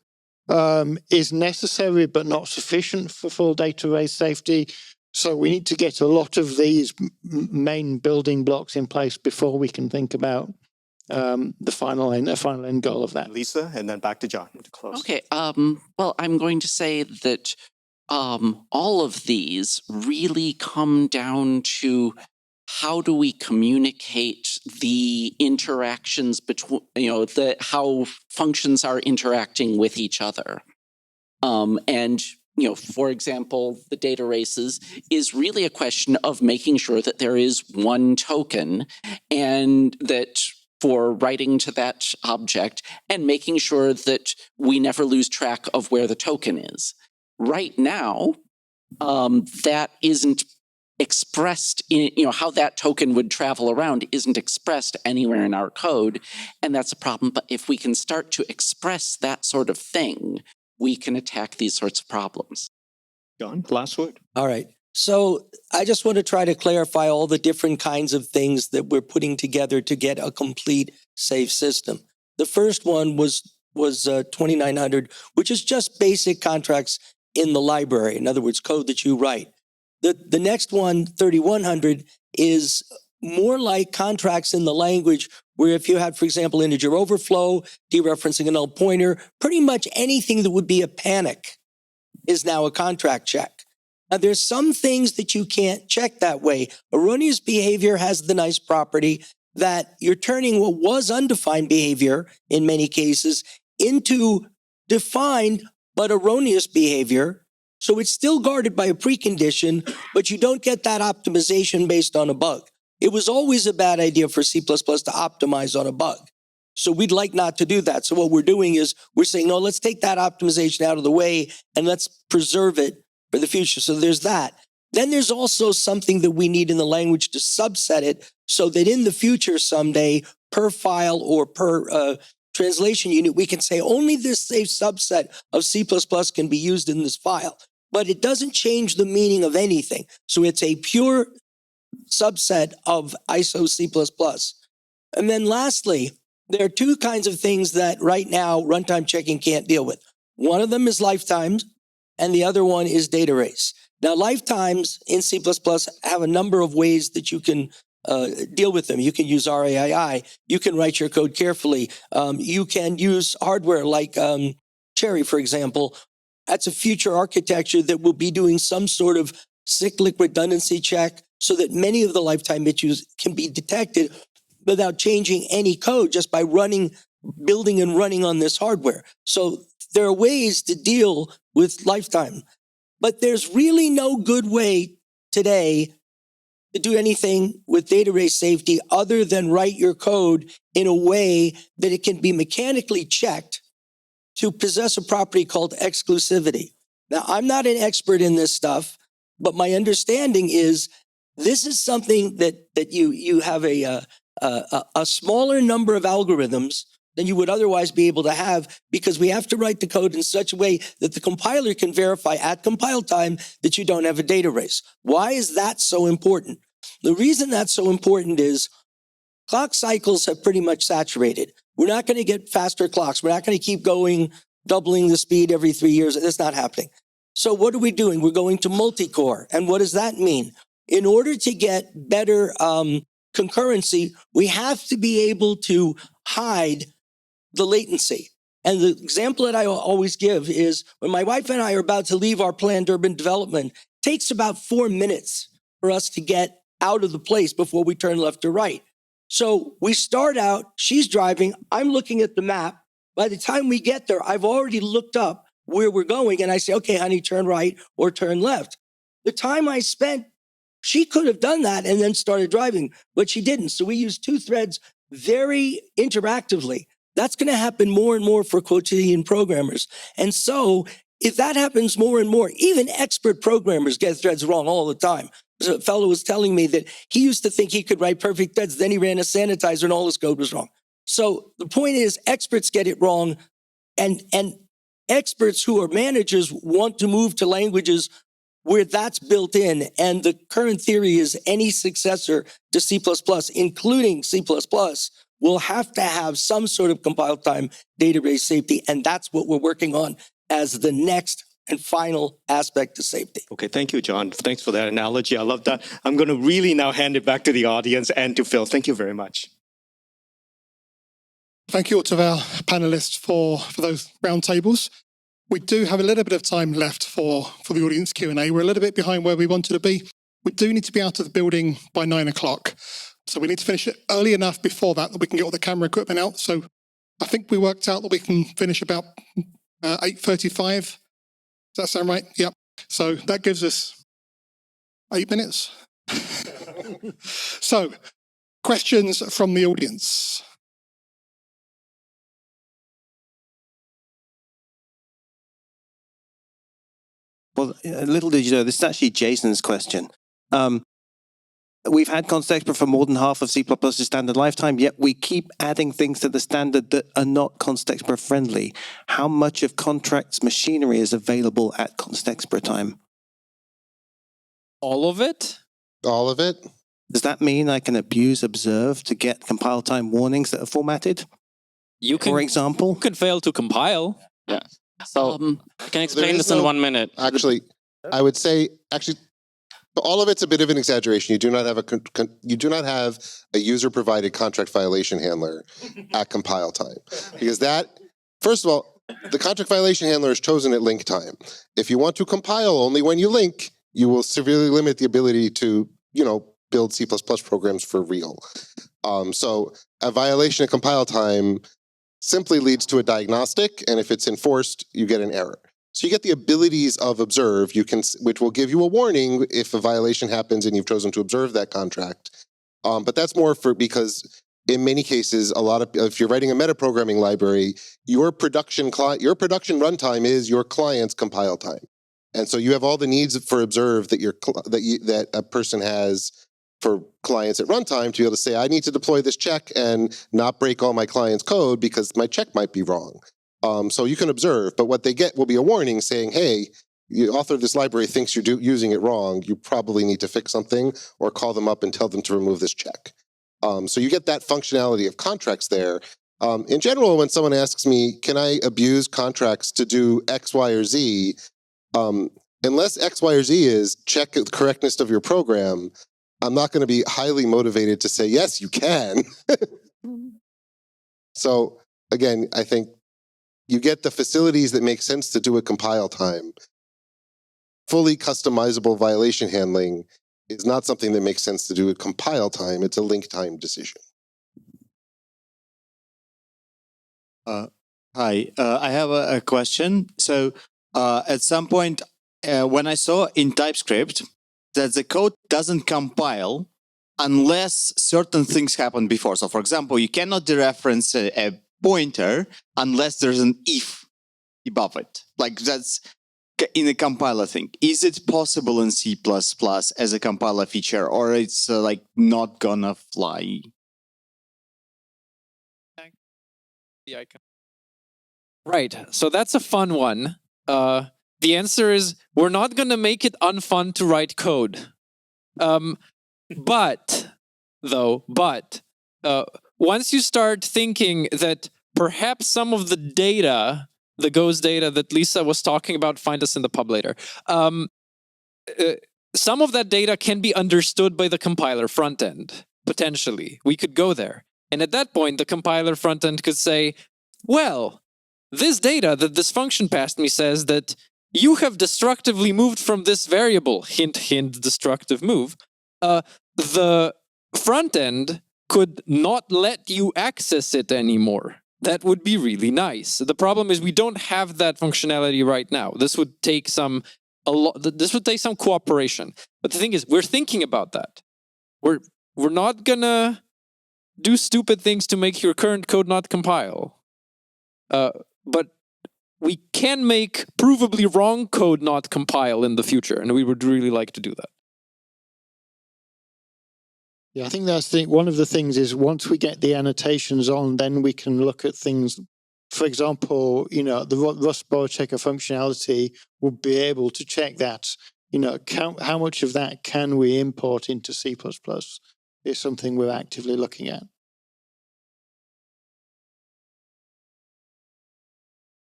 is necessary but not sufficient for full data array safety. So we need to get a lot of these main building blocks in place before we can think about the final end goal of that. Lisa, and then back to John to close. Okay. Well, I'm going to say that all of these really come down to how do we communicate the interactions between, how functions are interacting with each other. And for example, the data races is really a question of making sure that there is one token and that for writing to that object and making sure that we never lose track of where the token is. Right now, that isn't expressed in, how that token would travel around isn't expressed anywhere in our code, and that's a problem. But if we can start to express that sort of thing, we can attack these sorts of problems. John, last word. All right. So I just want to try to clarify all the different kinds of things that we're putting together to get a complete safe system. The first one was 2900, which is just basic contracts in the library. In other words, code that you write. The next one, 3100, is more like contracts in the language where if you had, for example, integer overflow, dereferencing a null pointer, pretty much anything that would be a panic is now a contract check. Now, there's some things that you can't check that way. Erroneous behavior has the nice property that you're turning what was undefined behavior, in many cases, into defined but erroneous behavior. So it's still guarded by a precondition, but you don't get that optimization based on a bug. It was always a bad idea for C++ to optimize on a bug. So we'd like not to do that. So what we're doing is we're saying, no, let's take that optimization out of the way and let's preserve it for the future. So there's that. Then there's also something that we need in the language to subset it so that in the future someday, per file or per translation unit, we can say only this safe subset of C++ can be used in this file. But it doesn't change the meaning of anything. So it's a pure subset of ISO C++. And then lastly, there are two kinds of things that right now runtime checking can't deal with. One of them is lifetimes, and the other one is data race. Now, lifetimes in C++ have a number of ways that you can deal with them. You can use RAII. You can write your code carefully. You can use hardware like Cherry, for example. That's a future architecture that will be doing some sort of cyclic redundancy check so that many of the lifetime issues can be detected without changing any code, just by building and running on this hardware. So there are ways to deal with lifetime. But there's really no good way today to do anything with data race safety other than write your code in a way that it can be mechanically checked to possess a property called exclusivity. Now, I'm not an expert in this stuff, but my understanding is this is something that you have a smaller number of algorithms than you would otherwise be able to have, because we have to write the code in such a way that the compiler can verify at compile time that you don't have a data race. Why is that so important? The reason that's so important is clock cycles have pretty much saturated. We're not going to get faster clocks. We're not going to keep going, doubling the speed every 3 years. That's not happening. So what are we doing? We're going to multi-core. And what does that mean? In order to get better concurrency, we have to be able to hide the latency. And the example that I always give is when my wife and I are about to leave our planned urban development, it takes about 4 minutes for us to get out of the place before we turn left or right. So we start out, she's driving, I'm looking at the map. By the time we get there, I've already looked up where we're going, and I say, okay, honey, turn right or turn left. The time I spent, she could have done that and then started driving, but she didn't. So we use two threads very interactively. That's going to happen more and more for quotidian programmers. And so if that happens more and more, even expert programmers get threads wrong all the time. So a fellow was telling me that he used to think he could write perfect threads. Then he ran a sanitizer and all his code was wrong. So the point is, experts get it wrong, and experts who are managers want to move to languages where that's built in. And the current theory is any successor to C++, including C++, will have to have some sort of compile time database safety. And that's what we're working on as the next and final aspect of safety. Okay, thank you, John. Thanks for that analogy. I love that. I'm going to really now hand it back to the audience and to Phil. Thank you very much. Thank you all to our panelists for those roundtables. We do have a little bit of time left for the audience Q&A. We're a little bit behind where we wanted to be. We do need to be out of the building by 9 o'clock. So we need to finish it early enough before that we can get all the camera equipment out. So I think we worked out that we can finish about 8:35. Does that sound right? Yep. So that gives us 8 minutes. So questions from the audience. Well, little did you know, this is actually Jason's question. We've had constexpr for more than half of C++'s standard lifetime, yet we keep adding things to the standard that are not constexpr friendly. How much of contracts machinery is available at constexpr time? All of it? All of it? Does that mean I can abuse observe to get compile time warnings that are formatted? You can, for example? You could fail to compile. Yeah. So I can explain this in 1 minute. Actually, I would say all of it's a bit of an exaggeration. You do not have a user-provided contract violation handler at compile time, because that, first of all, the contract violation handler is chosen at link time. If you want to compile only when you link, you will severely limit the ability to, build C++ programs for real. So a violation at compile time simply leads to a diagnostic, and if it's enforced, you get an error. So you get the abilities of observe, which will give you a warning if a violation happens and you've chosen to observe that contract. But that's more because in many cases, if you're writing a metaprogramming library, your production runtime is your client's compile time. And so you have all the needs for observe that that a person has for clients at runtime to be able to say, I need to deploy this check and not break all my client's code because my check might be wrong. So you can observe, but what they get will be a warning saying, hey, the author of this library thinks you're using it wrong. You probably need to fix something or call them up and tell them to remove this check. So you get that functionality of contracts there. In general, when someone asks me, can I abuse contracts to do X, Y, or Z? Unless X, Y, or Z is check the correctness of your program, I'm not going to be highly motivated to say, yes, you can. So again, I think you get the facilities that make sense to do at compile time. Fully customizable violation handling is not something that makes sense to do at compile time. It's a link time decision. Hi, I have a question. So at some point, when I saw in TypeScript that the code doesn't compile unless certain things happen before. So for example, you cannot dereference a pointer unless there's an if above it. Like that's in a compiler thing. Is it possible in C++ as a compiler feature, or it's like not gonna fly? The icon. Right. So that's a fun one. The answer is we're not going to make it unfun to write code. But once you start thinking that perhaps some of the data, the Go's data that Lisa was talking about, find us in the pub later. Some of that data can be understood by the compiler front end, potentially. We could go there. And at that point, the compiler front end could say, well, this data that this function passed me says that you have destructively moved from this variable, hint, hint, destructive move. The front end could not let you access it anymore. That would be really nice. The problem is we don't have that functionality right now. This would take some cooperation. But the thing is, we're thinking about that. We're not gonna do stupid things to make your current code not compile. But we can make provably wrong code not compile in the future, and we would really like to do that. Yeah, I think that's one of the things is once we get the annotations on, then we can look at things. For example, the Rust borrow checker functionality will be able to check that. How much of that can we import into C++ is something we're actively looking at.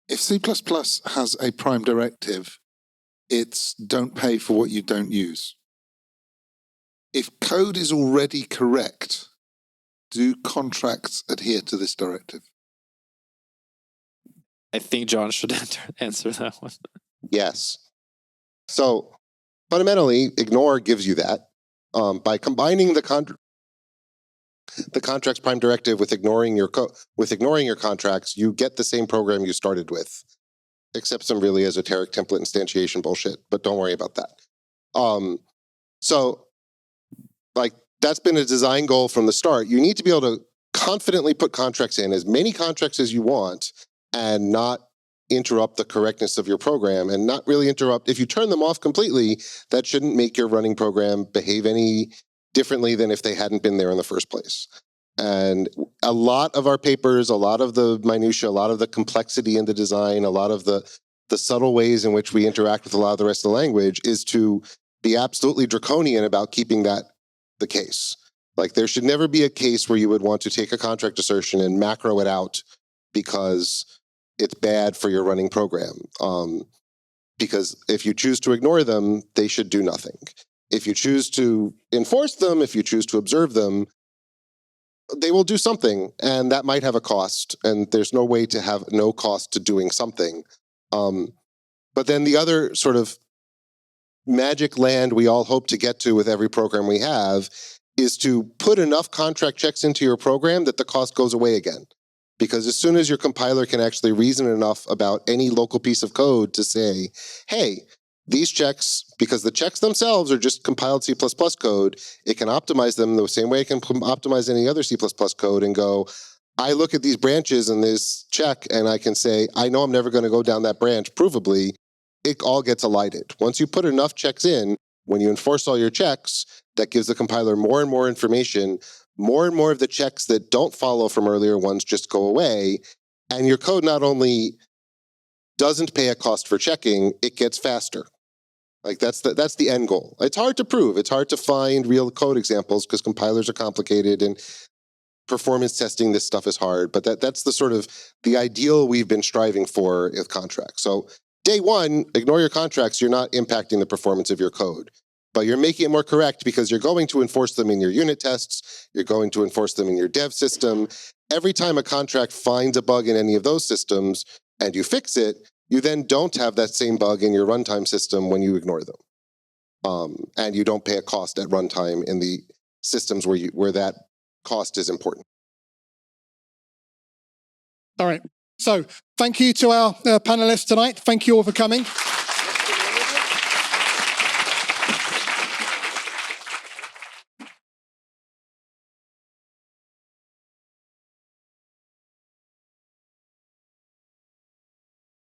If C++ has a prime directive, it's don't pay for what you don't use. If code is already correct, do contracts adhere to this directive? I think John should answer that one. Yes. So fundamentally, ignore gives you that. By combining the contract's prime directive with ignoring your contracts, you get the same program you started with, except some really esoteric template instantiation bullshit. But don't worry about that. So, like, that's been a design goal from the start. You need to be able to confidently put contracts in, as many contracts as you want, and not interrupt the correctness of your program, and not really interrupt. If you turn them off completely, that shouldn't make your running program behave any differently than if they hadn't been there in the first place. And a lot of our papers, a lot of the minutia, a lot of the complexity in the design, a lot of the subtle ways in which we interact with a lot of the rest of the language is to be absolutely draconian about keeping that the case. Like, there should never be a case where you would want to take a contract assertion and macro it out because it's bad for your running program. Because if you choose to ignore them, they should do nothing. If you choose to enforce them, if you choose to observe them, they will do something, and that might have a cost, and there's no way to have no cost to doing something. But then the other sort of magic land we all hope to get to with every program we have is to put enough contract checks into your program that the cost goes away again. Because as soon as your compiler can actually reason enough about any local piece of code to say, hey, these checks, because the checks themselves are just compiled C++ code, it can optimize them the same way it can optimize any other C++ code and go, I look at these branches in this check and I can say, I know I'm never going to go down that branch, provably, it all gets elided. Once you put enough checks in, when you enforce all your checks, that gives the compiler more and more information. More and more of the checks that don't follow from earlier ones just go away. And your code not only doesn't pay a cost for checking, it gets faster. Like that's the end goal. It's hard to prove. It's hard to find real code examples because compilers are complicated and performance testing this stuff is hard. But that's the sort of the ideal we've been striving for with contracts. So day one, ignore your contracts. You're not impacting the performance of your code. But you're making it more correct because you're going to enforce them in your unit tests. You're going to enforce them in your dev system. Every time a contract finds a bug in any of those systems and you fix it, you then don't have that same bug in your runtime system when you ignore them. And you don't pay a cost at runtime in the systems where that cost is important. All right. So thank you to our panelists tonight. Thank you all for coming.